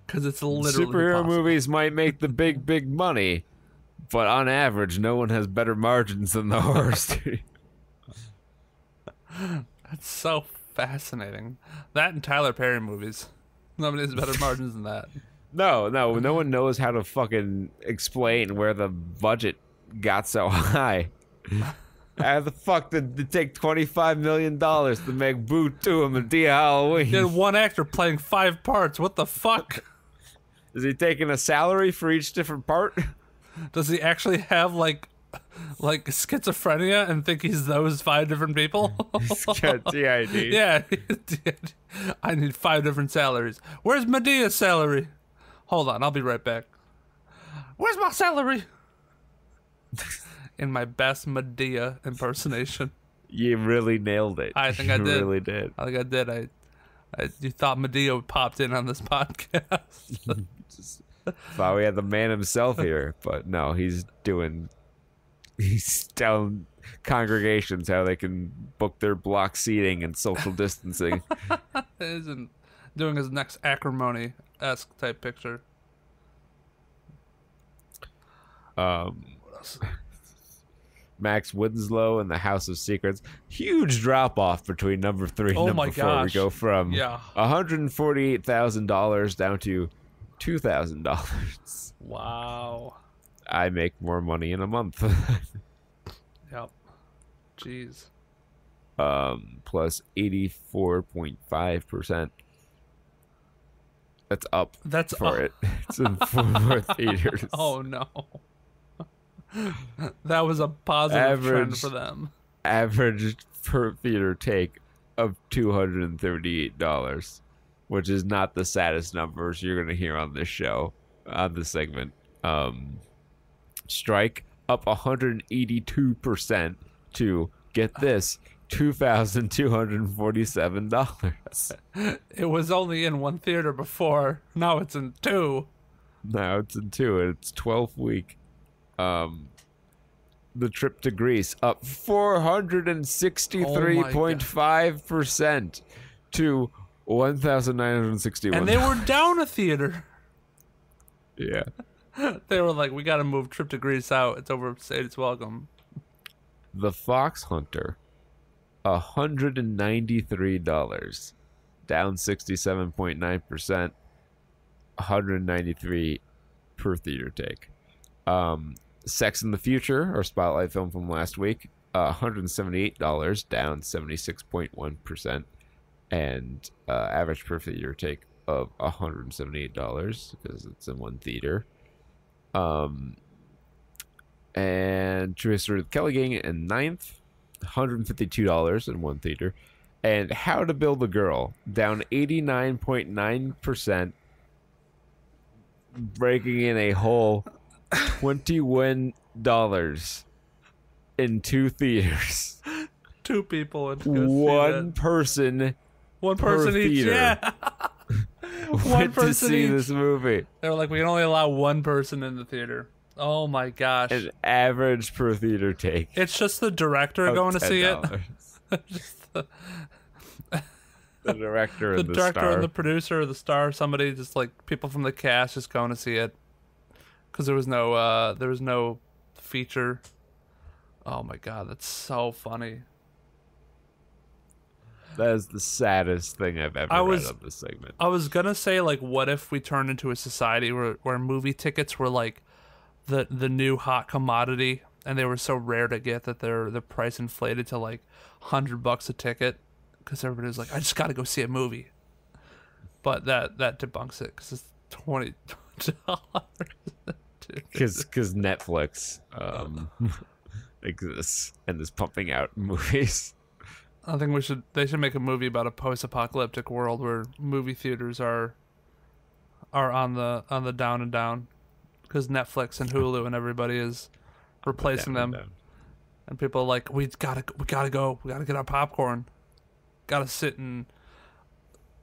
Because it's literally Superhero possible. movies might make the big money, but on average, no one has better margins than the horror studio. That's so fascinating. That and Tyler Perry movies. Nobody has better margins than that. No one knows how to fucking explain where the budget got so high. How the fuck did it take $25 million to make Boo 2 a Medea Halloween? You had one actor playing 5 parts. What the fuck? Is he taking a salary for each different part? Does he actually have like schizophrenia and think he's those 5 different people? He's got DID. Yeah. I need 5 different salaries. Where's Medea's salary? Hold on, I'll be right back. Where's my salary? In my best Medea impersonation. You really nailed it. I think I did. You really did. I think I did. You thought Medea popped in on this podcast. Thought we had the man himself here, but no, he's telling congregations how they can book their block seating and social distancing. Isn't doing his next acrimony-esque type picture. What else? Max Winslow and the House of Secrets. Huge drop off between number 3 and Oh number my 4. gosh. We go from Yeah. $148,000 down to $2,000. Wow. I make more money in a month. Yep. Jeez. Plus 84.5%. That's up. That's for up. it. It's in 4 more theaters. Oh no. That was a positive trend for them. Average per theater take of $238, which is not the saddest numbers you're going to hear on this show, on this segment. Strike up 182% to, get this, $2,247. It was only in 1 theater before. Now it's in 2. Now it's in 2, and it's 12th week. The Trip to Greece up 463.5% to 1,961. And they were down a theater. Yeah. They were like, we got to move Trip to Greece out. It's overstayed its welcome. The Fox Hunter, $193, down 67.9%. $193 per theater take. Sex in the Future, our spotlight film from last week, $178, down 76.1%, and average per theater take of $178 because it's in one theater. And True History of Kelly Gang in ninth, $152 in one theater. And How to Build a Girl, down 89.9%, breaking in a whole $21 in two theaters. Two people went to go One person. One person per each. theater. Yeah. One person to see each. This movie. They were like, we can only allow one person in the theater. Oh my gosh. An average per theater take. It's just the director going to see it. Just the director and the director star. And the producer or the star, somebody, just like people from the cast just going to see it. Because there was no feature. Oh my god, that's so funny. That is the saddest thing I've ever read on this segment. I was gonna say, like, what if we turned into a society where movie tickets were like the new hot commodity, and they were so rare to get that the price inflated to like $100 a ticket, because everybody was like, I just gotta go see a movie. But that debunks it, because it's $20. Because Netflix exists and is pumping out movies. I think they should make a movie about a post-apocalyptic world where movie theaters are on the down and down, because Netflix and Hulu and everybody is replacing them, and people are like, we gotta go, we gotta get our popcorn, gotta sit in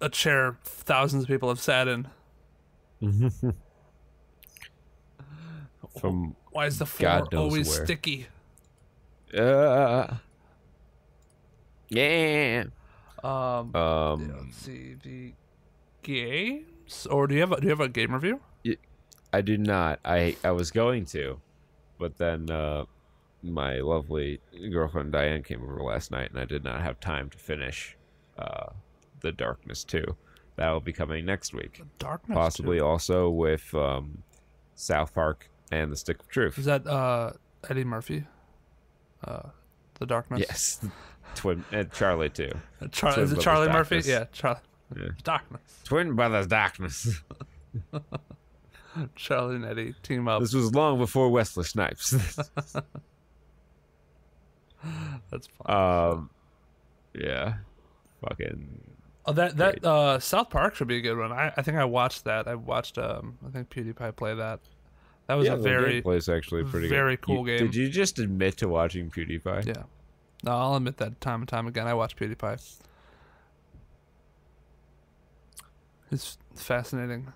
a chair thousands of people have sat in. From why is the floor always where. sticky? Yeah. Let's see the games, or do you have a game review? I do not. I was going to, but then my lovely girlfriend Diane came over last night, and I did not have time to finish The Darkness 2. That will be coming next week. The Darkness possibly 2. Also with South Park and The Stick of Truth. Is that Eddie Murphy? The Darkness. Yes. Twin and Charlie too. Is it Charlie Murphy? Yeah, Charlie. Yeah. Darkness. Twin Brothers Darkness. Charlie and Eddie team up. This was long before Wesley Snipes. That's fun. Yeah. Fucking. Oh, that South Park should be a good one. I think I watched that. I watched I think PewDiePie play that. That was a very actually pretty very cool game. Did you just admit to watching PewDiePie? Yeah. No, I'll admit that time and time again. I watch PewDiePie. It's fascinating.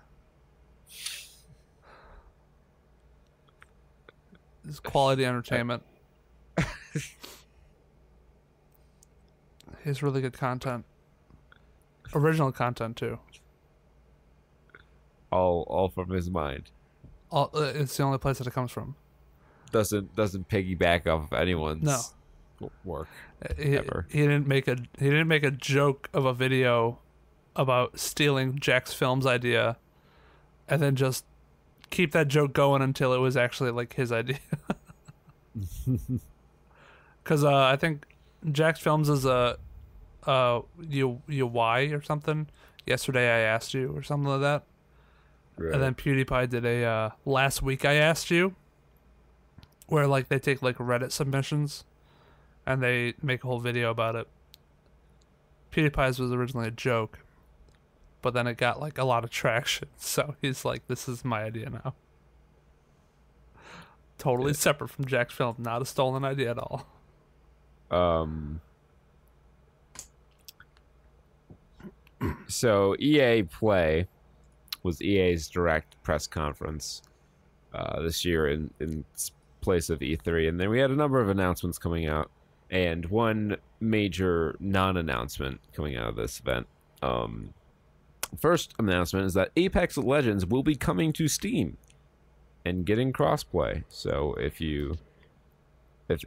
It's quality entertainment. He has really good content. Original content too. All from his mind. It's the only place that it comes from. Doesn't piggyback off of anyone's work. Ever. He didn't make a joke of a video about stealing Jack's Film's idea, and then just keep that joke going until it was actually like his idea. Because I think Jack's Films is a why or something. Yesterday I asked you or something like that. Right. And then PewDiePie did a last week I asked you, where like they take like Reddit submissions and they make a whole video about it. PewDiePie's was originally a joke, but then it got like a lot of traction, so he's like, this is my idea now. Totally separate from Jack's Film, not a stolen idea at all. So EA Play was EA's direct press conference this year in place of E3, and then we had a number of announcements coming out, and one major non-announcement coming out of this event. First announcement is that Apex Legends will be coming to Steam and getting crossplay. So if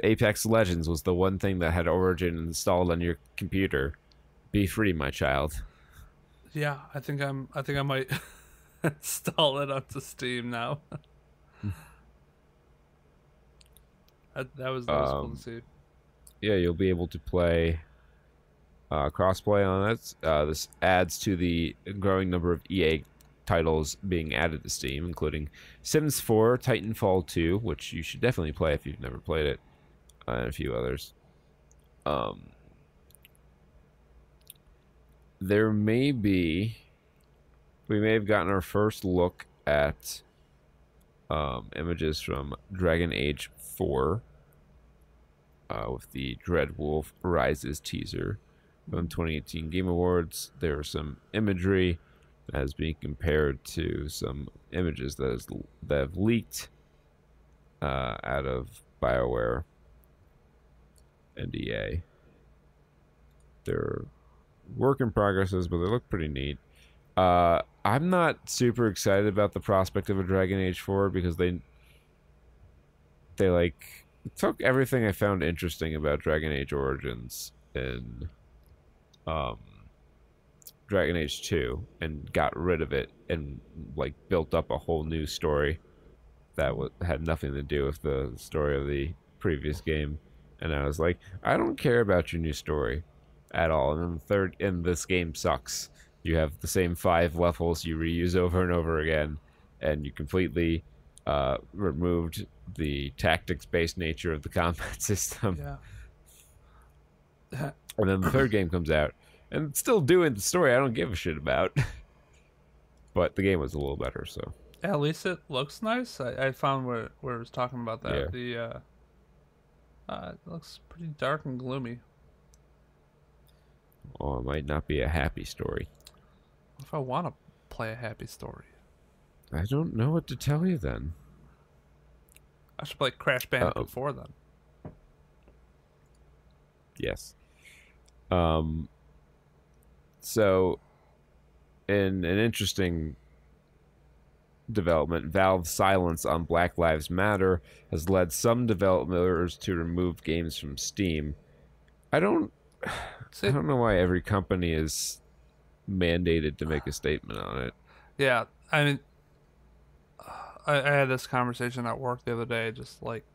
Apex Legends was the one thing that had Origin installed on your computer, be free, my child. Yeah, I think I might install it onto Steam now. That was cool to see. Yeah, you'll be able to play crossplay on it. This adds to the growing number of EA titles being added to Steam, including Sims 4, Titanfall 2, which you should definitely play if you've never played it, and a few others. We may have gotten our first look at images from Dragon Age 4 with the Dread Wolf Rises teaser from 2018 Game Awards. There was some imagery that is being compared to some images that have leaked out of BioWare and EA. They're work in progresses, but they look pretty neat. I'm not super excited about the prospect of a Dragon Age 4 because they like took everything I found interesting about Dragon Age Origins in Dragon Age 2 and got rid of it and like built up a whole new story that had nothing to do with the story of the previous game. And I was like, I don't care about your new story at all. And then this game sucks. You have the same 5 levels you reuse over and over again, and you completely removed the tactics-based nature of the combat system. Yeah. And then the third game comes out, and it's still doing the story I don't give a shit about. But the game was a little better, so. At least it looks nice. I found where it was talking about that. Yeah. It looks pretty dark and gloomy. Oh, it might not be a happy story. What if I want to play a happy story? I don't know what to tell you then. I should play Crash Bandicoot 4 then. Yes. So, in an interesting development, Valve's silence on Black Lives Matter has led some developers to remove games from Steam. I don't know why every company is mandated to make a statement on it. Yeah, I mean, I had this conversation at work the other day, just like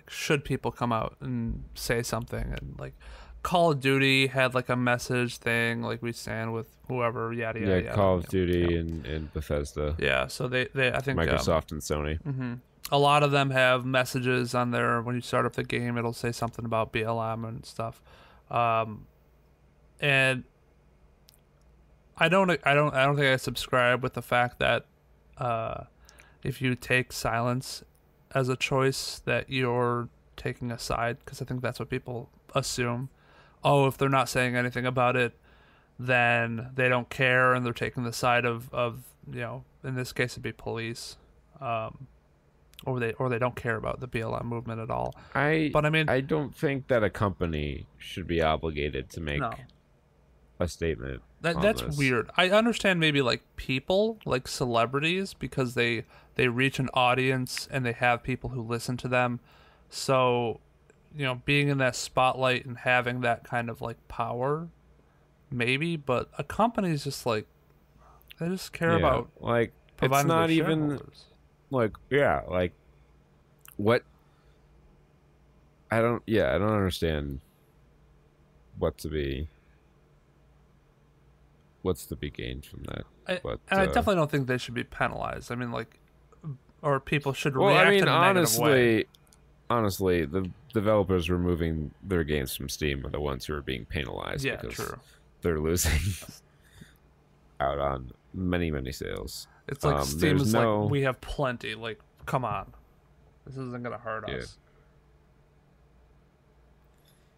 should people come out and say something? And like Call of Duty had like a message thing, like we stand with whoever, yada yada. Yeah, Call of Duty and Bethesda. Yeah, so they I think Microsoft and Sony. Mm-hmm. A lot of them have messages on there when you start up the game. It'll say something about BLM and stuff, and I don't think I subscribe with the fact that if you take silence as a choice that you're taking a side, because I think that's what people assume. Oh, if they're not saying anything about it, then they don't care and they're taking the side of in this case it'd be police, or they don't care about the BLM movement at all. But I mean, I don't think that a company should be obligated to make a statement. That's weird. I understand maybe like people, like celebrities, because they reach an audience and they have people who listen to them. So, being in that spotlight and having that kind of like power, maybe. But a company is just like, they just care about like it's not even like like what. I don't understand what's to be gained from that. I definitely don't think they should be penalized. I mean, like, or people should react in a negative way. Honestly, the developers removing their games from Steam are the ones who are being penalized. Yeah, because true. They're losing out on many sales. It's like Steam is like, we have plenty. Like, come on, this isn't gonna hurt us.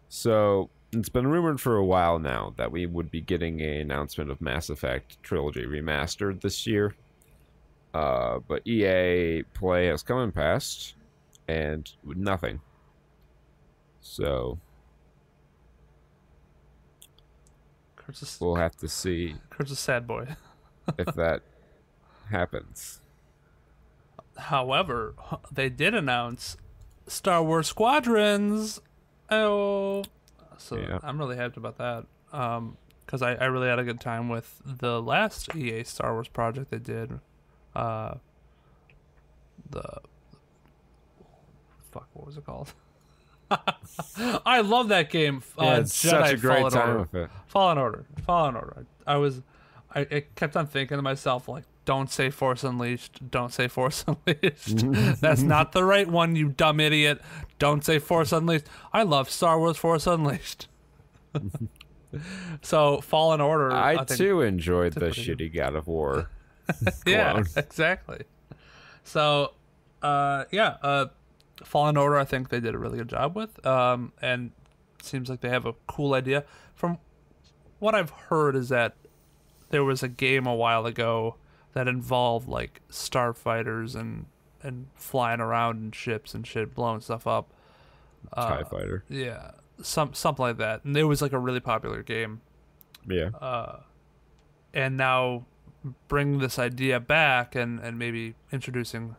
So it's been rumored for a while now that we would be getting an announcement of Mass Effect Trilogy Remastered this year. But EA Play has come and passed, and with nothing. So we'll have to see. Kurt's a sad boy. if that happens. However, they did announce Star Wars Squadrons. Oh. So yeah. I'm really hyped about that. because I really had a good time with the last EA Star Wars project they did. The fuck, what was it called? I love that game. Yeah, it's Jedi such a great Fallen time Order. with it. Fallen Order. I kept on thinking to myself, like, don't say Force Unleashed. Don't say Force Unleashed. That's not the right one, you dumb idiot. Don't say Force Unleashed. I love Star Wars Force Unleashed. So Fallen Order. I think, too enjoyed the shitty God of War. yeah, clone. exactly. So, Fallen Order, I think they did a really good job with, and it seems like they have a cool idea. From what I've heard is that there was a game a while ago that involved like starfighters and flying around in ships and shit, blowing stuff up. TIE Fighter. Yeah, something like that, and it was like a really popular game. Yeah. And now bring this idea back and maybe introducing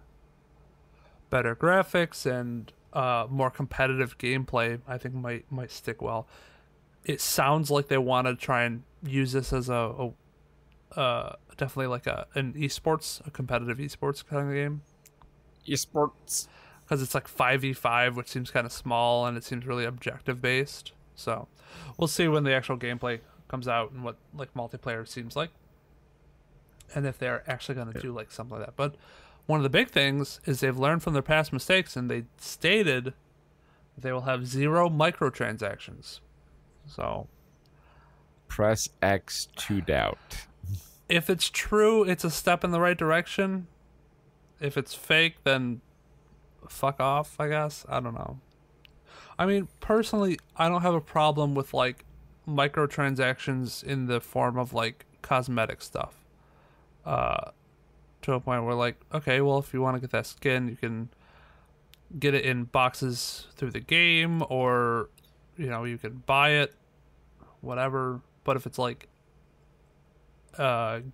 better graphics and more competitive gameplay, I think might stick well. It sounds like they want to try and use this as a definitely like an esports, a competitive esports kind of game. Esports. Because it's like 5v5, which seems kind of small, and it seems really objective based. So we'll see when the actual gameplay comes out and what like multiplayer seems like, and if they're actually going to do like something like that. But one of the big things is they've learned from their past mistakes, and they stated they will have 0 microtransactions. So Press X to doubt. if it's true, it's a step in the right direction. If it's fake, then fuck off, I guess. I don't know. I mean, personally, I don't have a problem with like microtransactions in the form of like cosmetic stuff. To a point where like, okay, well, if you want to get that skin, you can get it in boxes through the game, or you can buy it, whatever. But if it's like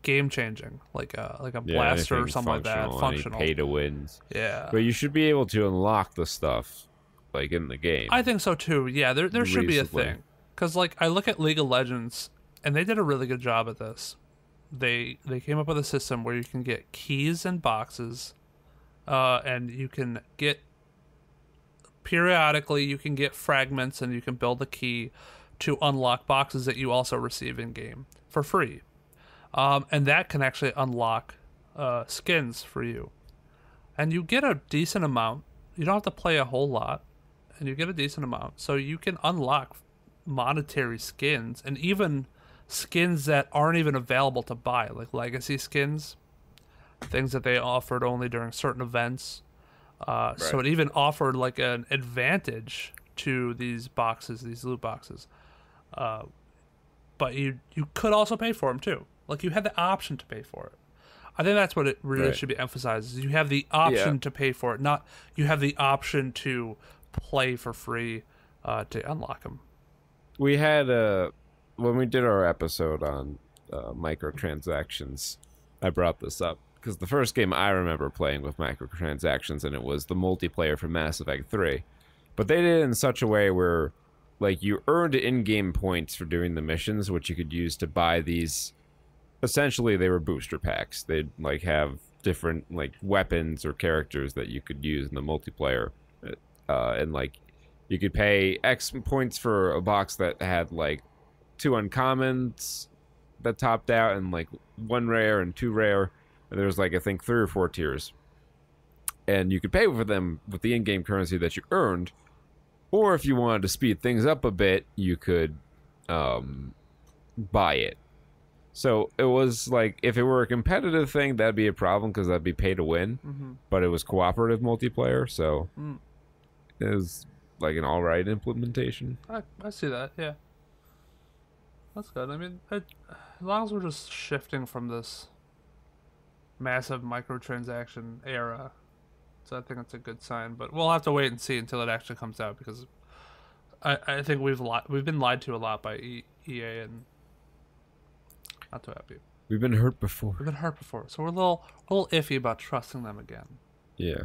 game changing, like a blaster or something like that, functional, pay to wins. Yeah, but you should be able to unlock the stuff like in the game. I think so too. Yeah, there should be a Reasonably. thing, because like I look at League of Legends, and they did a really good job at this. They came up with a system where you can get keys and boxes, and you can get periodically you can get fragments, and you can build a key to unlock boxes that you also receive in game for free. And that can actually unlock skins for you. And you get a decent amount. You don't have to play a whole lot. And you get a decent amount. So you can unlock monetary skins, and even skins that aren't even available to buy, like legacy skins. Things that they offered only during certain events. So it even offered like an advantage to these boxes, these loot boxes. But you could also pay for them too. Like you had the option to pay for it. I think that's what it really should be emphasized. Is you have the option to pay for it, not you have the option to play for free to unlock them. We had when we did our episode on microtransactions, I brought this up because the first game I remember playing with microtransactions, and it was the multiplayer for Mass Effect 3. But they did it in such a way where like you earned in-game points for doing the missions, which you could use to buy these. Essentially, they were booster packs. They'd like have different like weapons or characters that you could use in the multiplayer, and like you could pay X points for a box that had like 2 uncommons that topped out, and like 1 rare and 2 rare. And there was like I think 3 or 4 tiers, and you could pay for them with the in-game currency that you earned. Or if you wanted to speed things up a bit, you could buy it. So it was like, if it were a competitive thing, that'd be a problem because that'd be pay to win. Mm-hmm. But it was cooperative multiplayer, so it was like an alright implementation. I see that, yeah. That's good. I mean, as long as we're just shifting from this massive microtransaction era, so I think that's a good sign. But we'll have to wait and see until it actually comes out, because I think we've been lied to a lot by EA, and not too happy. We've been hurt before. So we're a little iffy about trusting them again. Yeah.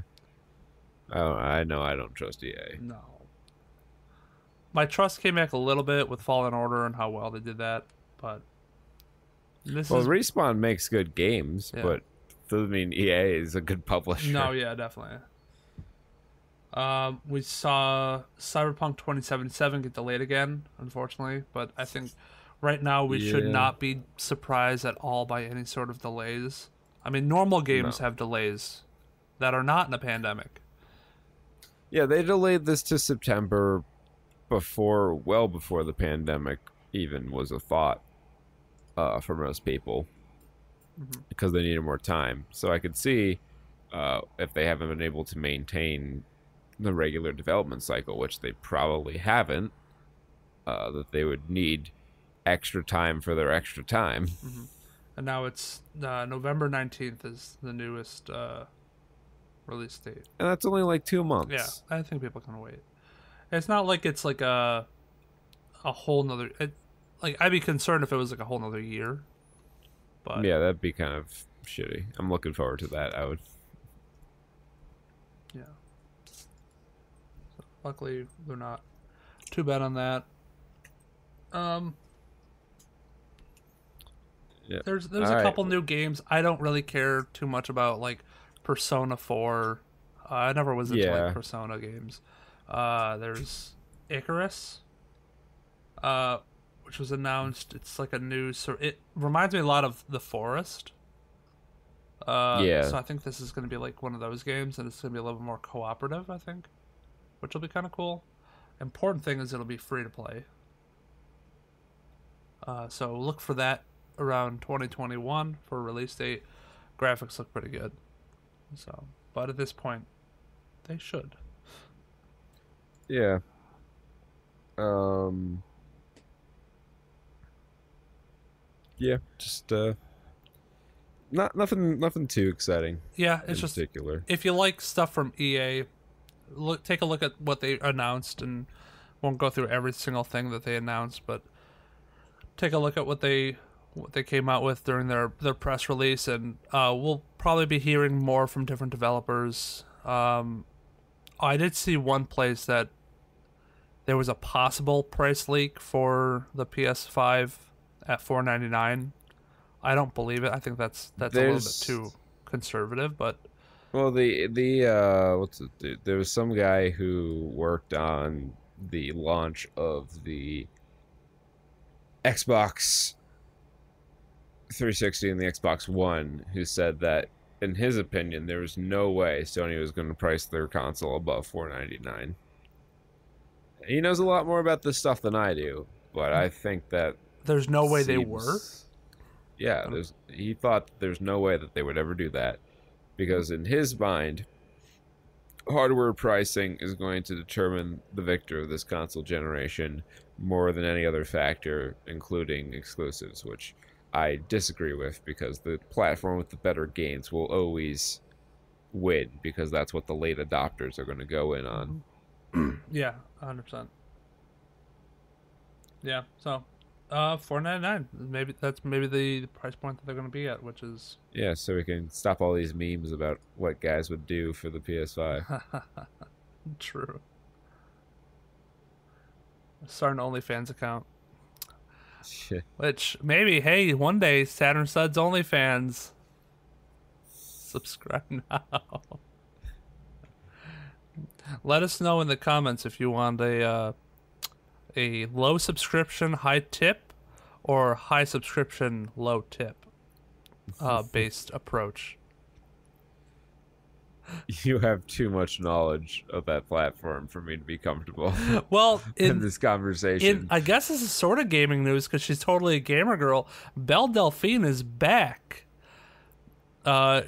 I know I don't trust EA. No. My trust came back a little bit with Fallen Order and how well they did that. But this Well, is Respawn makes good games, Yeah. but doesn't mean EA is a good publisher. no, yeah, definitely. We saw Cyberpunk 2077 get delayed again, unfortunately, but I think right now we should Yeah. not be surprised at all by any sort of delays. I mean, normal games No. have delays that are not in a pandemic. Yeah, they delayed this to September well before the pandemic even was a thought for most people, because they needed more time. So I could see if they haven't been able to maintain the regular development cycle, which they probably haven't, that they would need extra time for their extra time. And now it's November 19th is the newest release date. And that's only like 2 months. Yeah, I think people can wait. It's not like it's like a whole nother... like, I'd be concerned if it was like a whole nother year. But Yeah, that'd be kind of shitty. I'm looking forward to that. I would. yeah. So, luckily, they're not too bad on that. Yeah. There's All a right. couple new games. I don't really care too much about, like Persona 4. I never was into Yeah. like Persona games. There's Icarus, which was announced. It's like a new it reminds me a lot of The Forest. Yeah. So I think this is going to be like one of those games, and it's going to be a little bit more cooperative, I think, which will be kind of cool. Important thing is it'll be free to play. So look for that around 2021 for a release date. Graphics look pretty good. So, but at this point, they should. Yeah. Yeah, just nothing too exciting Yeah, in it's just particular. if you like stuff from EA, take a look at what they announced, and won't go through every single thing that they announced, but take a look at what they came out with during their press release, and we'll probably be hearing more from different developers. I did see one place that there was a possible price leak for the PS5 at $499. I don't believe it. I think that's a little bit too conservative, but Well, the what's it? There was some guy who worked on the launch of the Xbox 360 and the Xbox One, who said that in his opinion there was no way Sony was going to price their console above $499. He knows a lot more about this stuff than I do, but I think that there's no way they seems- were. Yeah, he thought there's no way that they would ever do that, because in his mind, hardware pricing is going to determine the victor of this console generation more than any other factor, including exclusives, which I disagree with, because the platform with the better games will always win, because that's what the late adopters are going to go in on. Yeah, 100%. Yeah, so $499. Maybe that's the price point that they're going to be at, which is Yeah, so we can stop all these memes about what guys would do for the PS5. true. Start an OnlyFans account. Shit. Which maybe, hey, one day Saturn Suds OnlyFans. Subscribe now. Let us know in the comments if you want a low subscription, high tip, or high subscription, low tip based approach. You have too much knowledge of that platform for me to be comfortable Well, in this conversation. I guess this is sort of gaming news because she's totally a gamer girl. Belle Delphine is back.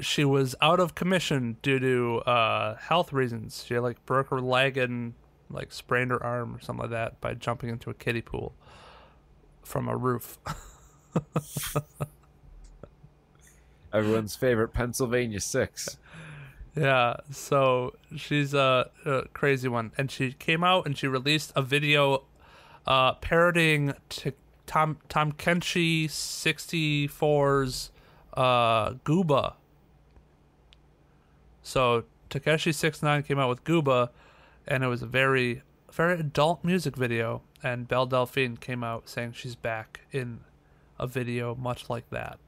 She was out of commission due to health reasons. She like broke her leg and like sprained her arm or something like that by jumping into a kiddie pool from a roof. Everyone's favorite Pennsylvania 6. Yeah, so she's a crazy one, and she came out and she released a video parodying Tom Kenshi 64's Gooba. So Takeshi 69 came out with Gooba, and it was a very, very adult music video. And Belle Delphine came out saying she's back in a video much like that.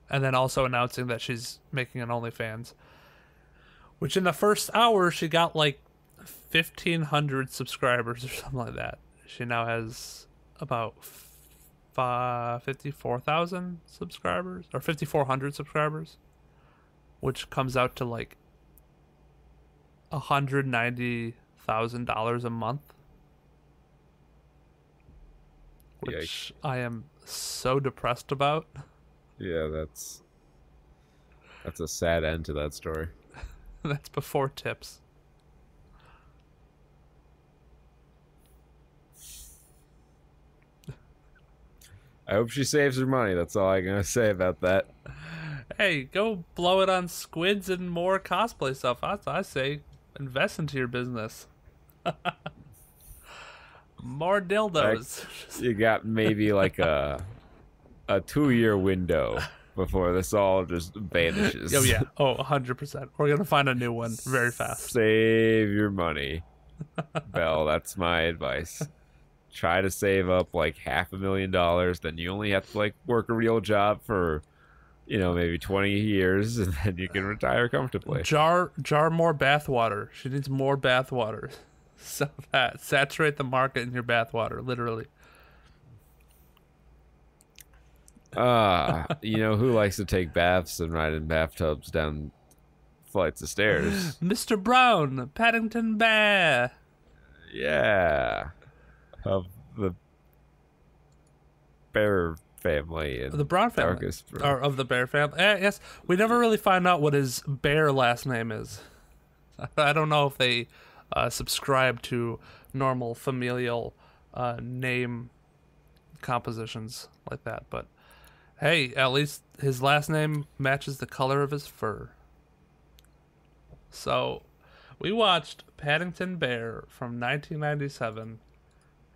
And then also announcing that she's making an OnlyFans, which in the first hour she got like 1,500 subscribers or something like that. She now has about 54,000 subscribers, or 5,400 subscribers, which comes out to like $190,000 a month, which I am so depressed about. Yeah, that's a sad end to that story. That's before tips. I hope she saves her money. That's all I'm gonna say about that. Hey, go blow it on squids and more cosplay stuff. I say invest into your business. More dildos. You got maybe like a 2-year window before this all just vanishes. Oh yeah. Oh, 100%. We're gonna find a new one very fast. Save your money, Belle. That's my advice. Try to save up like $500,000. Then you only have to like work a real job for, maybe 20 years, and then you can retire comfortably. Jar more bathwater. She needs more bathwater. So that saturate the market in your bathwater, literally. Who likes to take baths and ride in bathtubs down flights of stairs? Mr. Brown, Paddington Bear. Yeah. Of the Bear family. And the Brown family. Or of the Bear family. Yes, we never really find out what his bear last name is. I don't know if they subscribe to normal familial name compositions like that, but hey, at least his last name matches the color of his fur. So, we watched Paddington Bear from 1997,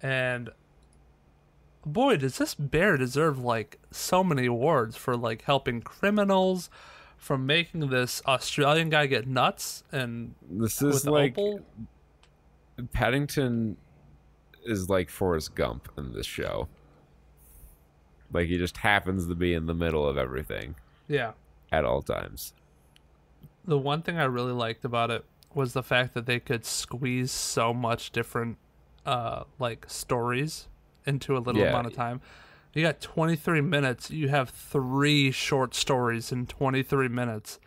and boy, does this bear deserve like so many awards for like helping criminals, from making this Australian guy get nuts, and this is like Opal. Paddington is like Forrest Gump in this show. Like, he just happens to be in the middle of everything. Yeah. At all times. The one thing I really liked about it was the fact that they could squeeze so much different like stories into a little amount of time. You got 23 minutes. You have 3 short stories in 23 minutes.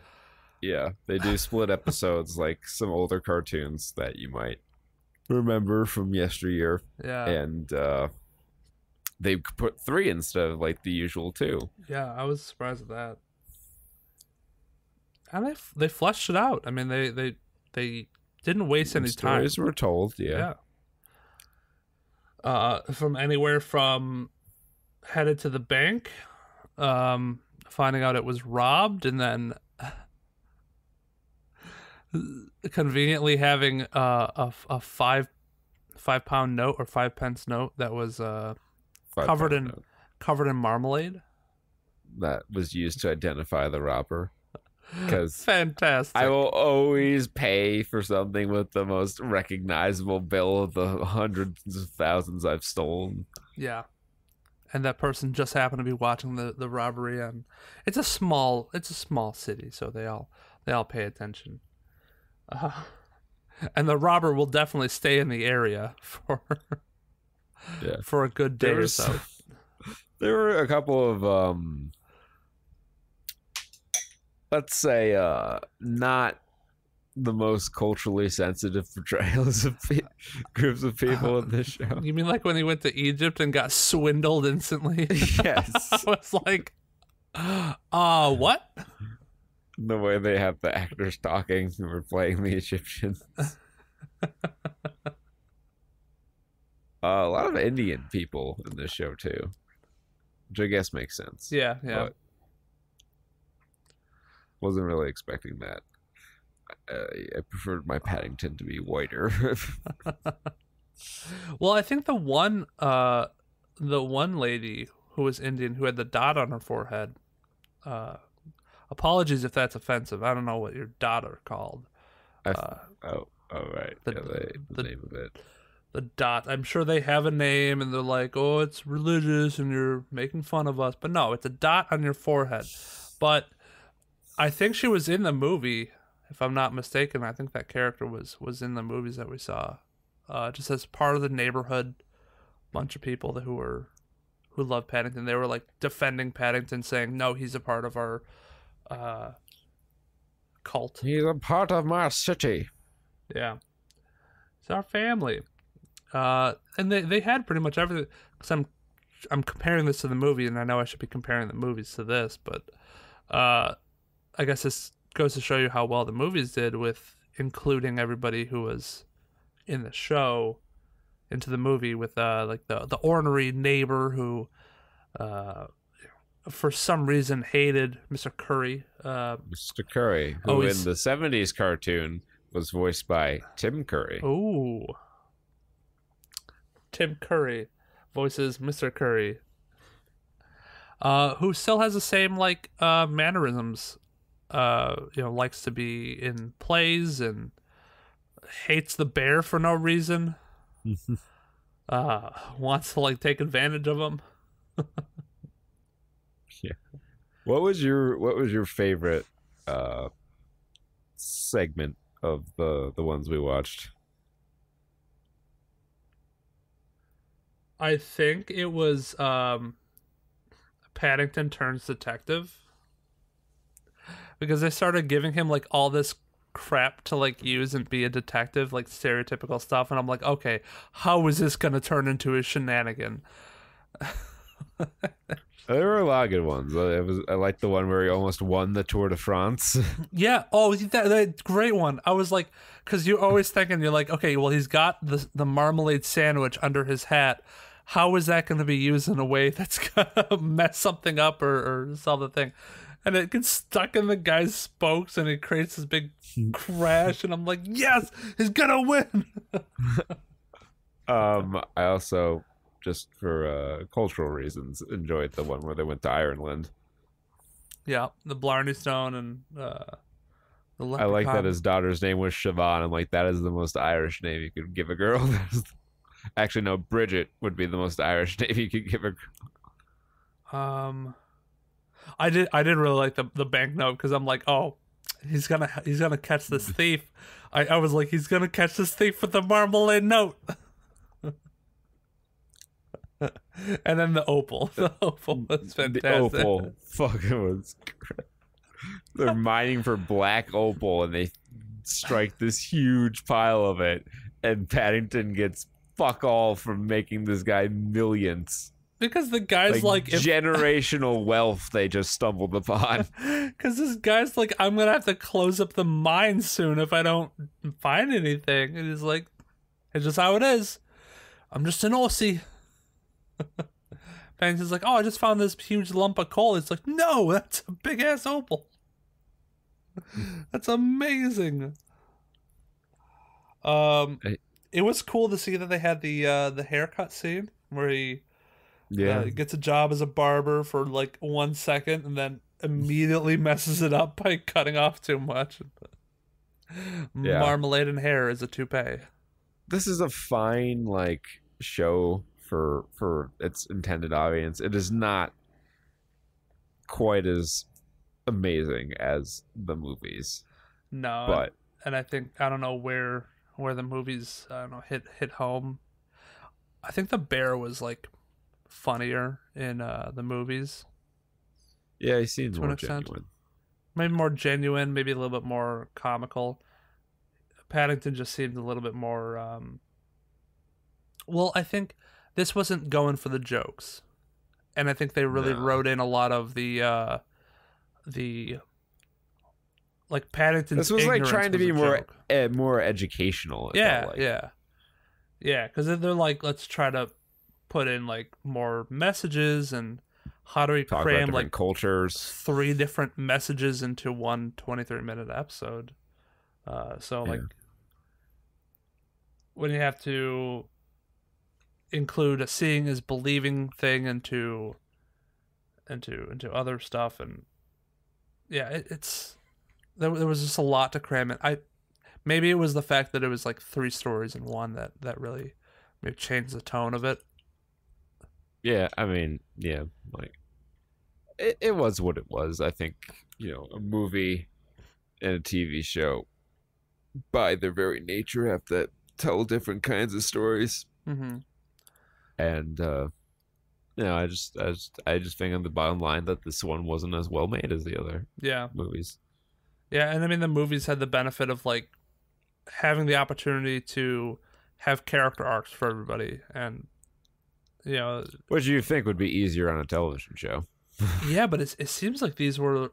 Yeah, they do split episodes like some older cartoons that you might remember from yesteryear. Yeah. And they put 3 instead of like the usual 2. Yeah, I was surprised at that. And they fleshed it out. I mean, they didn't waste any time. Stories were told, yeah. From anywhere from headed to the bank, finding out it was robbed, and then conveniently having a 5-pound note or 5 pence note that was covered in marmalade. That was used to identify the robber. Because fantastic. I will always pay for something with the most recognizable bill of the hundreds of thousands I've stolen. Yeah. And that person just happened to be watching the robbery, and it's a small city, so they all pay attention. And the robber will definitely stay in the area for a good day or so. There were a couple of let's say not the most culturally sensitive portrayals of groups of people in this show. You mean like when he went to Egypt and got swindled instantly? Yes. I was like, what? The way they have the actors talking who were playing the Egyptians. A lot of Indian people in this show too, which I guess makes sense. Yeah. But wasn't really expecting that. I preferred my Paddington to be whiter. Well, I think the one lady who was Indian who had the dot on her forehead. Apologies if that's offensive. I don't know what your dot are called. Right. The name of it. the dot. I'm sure they have a name, and they're like, "Oh, it's religious, and you're making fun of us." But no, it's a dot on your forehead. But I think she was in the movie, if I'm not mistaken. I think that character was in the movies that we saw, just as part of the neighborhood. Bunch of people who love Paddington. They were like defending Paddington, saying, "No, he's a part of our cult. He's a part of my city." Yeah, it's our family." And they had pretty much everything. Because I'm comparing this to the movie, and I know I should be comparing the movies to this, but I guess this goes to show you how well the movies did with including everybody who was in the show into the movie, with like the ornery neighbor who for some reason hated Mr. Curry. Mr. Curry, who in the 70s cartoon was voiced by Tim Curry. Oh, Tim Curry voices Mr. Curry, who still has the same like mannerisms. Likes to be in plays and hates the bear for no reason. Wants to like take advantage of him. Yeah. What was your favorite segment of the ones we watched? I think it was Paddington turns detective, because they started giving him like all this crap to like use and be a detective, like stereotypical stuff, and I'm like, okay, how is this gonna turn into a shenanigan? There were a lot of good ones. I liked the one where he almost won the Tour de France. Yeah. Oh, that great one. I was like, because you're always thinking, you're like, okay, well, he's got the marmalade sandwich under his hat. How is that going to be used in a way that's gonna mess something up or solve the thing? And it gets stuck in the guy's spokes, and it creates this big crash. And I'm like, yes, he's gonna win. I also, just for cultural reasons, enjoyed the one where they went to Ireland. Yeah, the Blarney Stone and the leprechaun. I like that his daughter's name was Siobhan. I'm like, that is the most Irish name you could give a girl. Actually, no, Bridget would be the most Irish name you could give a girl. I did really like the banknote, because I'm like, oh, he's gonna catch this thief. I was like, he's gonna catch this thief with the marmalade note. And then the opal was fantastic. The opal fucking was great. They're mining for black opal, and they strike this huge pile of it, and Paddington gets fuck all from making this guy millions. Because the guy's like generational wealth they just stumbled upon. Because this guy's like, I'm gonna have to close up the mine soon if I don't find anything. And he's like, it's just how it is. I'm just an Aussie. Paddington's like, oh, I just found this huge lump of coal. It's like, no, that's a big ass opal. That's amazing. It was cool to see that they had the haircut scene where he gets a job as a barber for like 1 second and then immediately messes it up by cutting off too much. Marmalade and hair is a toupee. This is a fine like show for its intended audience. It is not quite as amazing as the movies. No, but and I think, I don't know where the movies, I don't know, hit home. I think the bear was like funnier in the movies. Yeah, he seems more genuine. Maybe more genuine, maybe a little bit more comical. Paddington just seemed a little bit more well, I think this wasn't going for the jokes. And I think they really wrote in a lot of the like Paddington's. This was like trying to be more educational. Yeah. Because they're like, let's try to put in like more messages, and how do we cram like cultures, 3 different messages into one 23-minute episode. Like when you have to include a seeing is believing thing into other stuff, and it's there was just a lot to cram in. Maybe it was the fact that it was like 3 stories in one that really maybe change the tone of it. Yeah, I mean, yeah, like it was what it was. I think, a movie and a TV show, by their very nature, have to tell different kinds of stories. Mm-hmm. And I just think on the bottom line that this one wasn't as well made as the other movies. Yeah, and I mean the movies had the benefit of like having the opportunity to have character arcs for everybody, and what do you think would be easier on a television show? Yeah, but it seems like these were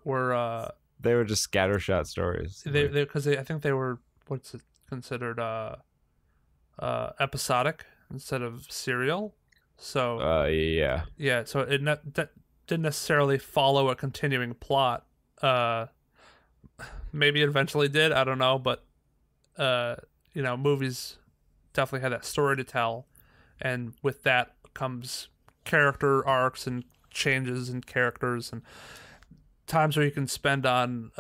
they were just scattershot stories. Because I think they were what's it considered episodic instead of serial. So yeah. So it didn't necessarily follow a continuing plot. Maybe it eventually did. I don't know, but movies definitely had that story to tell, and with that comes character arcs and changes in characters and times where you can spend on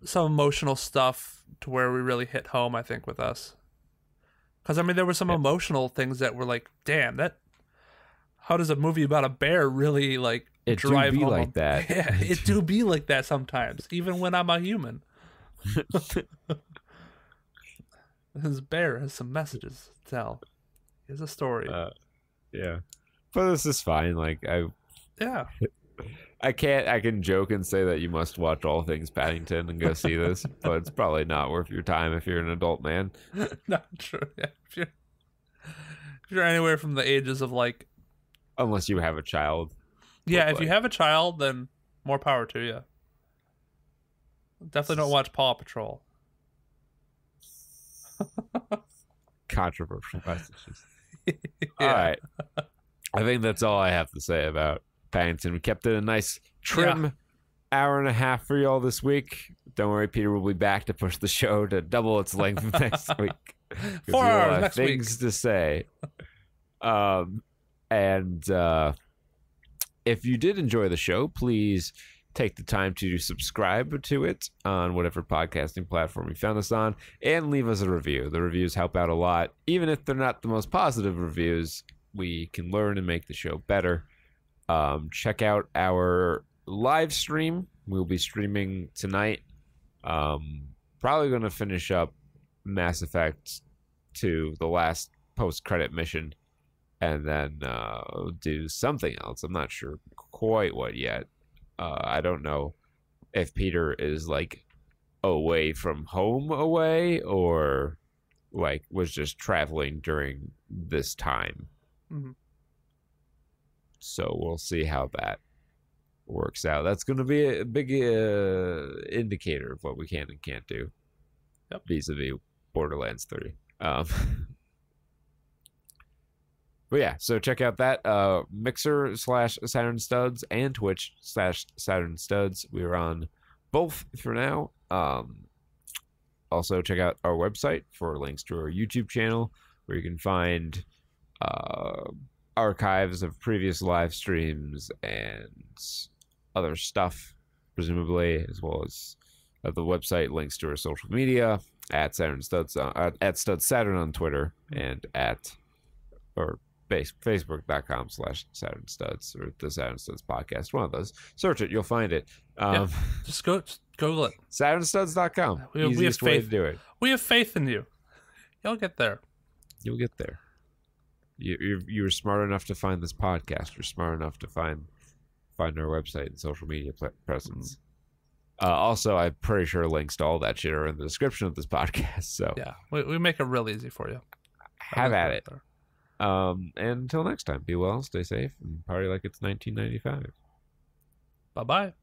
some emotional stuff to where we really hit home, I think, with us. Because I mean, there were some emotional things that were like, damn, how does a movie about a bear really like drive home? Like that? Yeah, it do be like that sometimes, even when I'm a human. This bear has some messages to tell. He has a story. Yeah, but this is fine. Like I can joke and say that you must watch All Things Paddington and go see this, but it's probably not worth your time if you're an adult man. Not true. Yeah, if you're anywhere from the ages of like, unless you have a child. Yeah, if you have a child, then more power to you. Definitely don't watch Paw Patrol. Controversial messages. All right. I think that's all I have to say about Paddington. We kept it a nice trim hour and a half for y'all this week. Don't worry, Peter will be back to push the show to double its length next week. 4 hours next week. Things to say. If you did enjoy the show, please take the time to subscribe to it on whatever podcasting platform you found us on, and leave us a review. The reviews help out a lot. Even if they're not the most positive reviews, we can learn and make the show better. Check out our live stream. We'll be streaming tonight. Probably going to finish up Mass Effect 2, the last post-credit mission, and then do something else. I'm not sure quite what yet. I don't know if Peter is like away from home or like was just traveling during this time. Mm-hmm. So we'll see how that works out. That's going to be a big indicator of what we can and can't do vis-a-vis Borderlands 3. But yeah, so check out that Mixer/Saturn Studs and Twitch/Saturn Studs. We're on both for now. Also, check out our website for links to our YouTube channel, where you can find archives of previous live streams and other stuff, presumably, as well as the website links to our social media at Saturn Studs, at Studs Saturn on Twitter, and Facebook.com/Saturn Studs or the Saturn Studs podcast. One of those. Search it, you'll find it. Just Google it. SaturnStuds.com. Easiest way to do it. We have faith in you. You'll get there. You'll get there. You're smart enough to find this podcast. You're smart enough to find our website and social media presence. Also, I'm pretty sure links to all that shit are in the description of this podcast. So yeah, we make it real easy for you. Have at it. And until next time, be well, stay safe, and party like it's 1995. Bye-bye.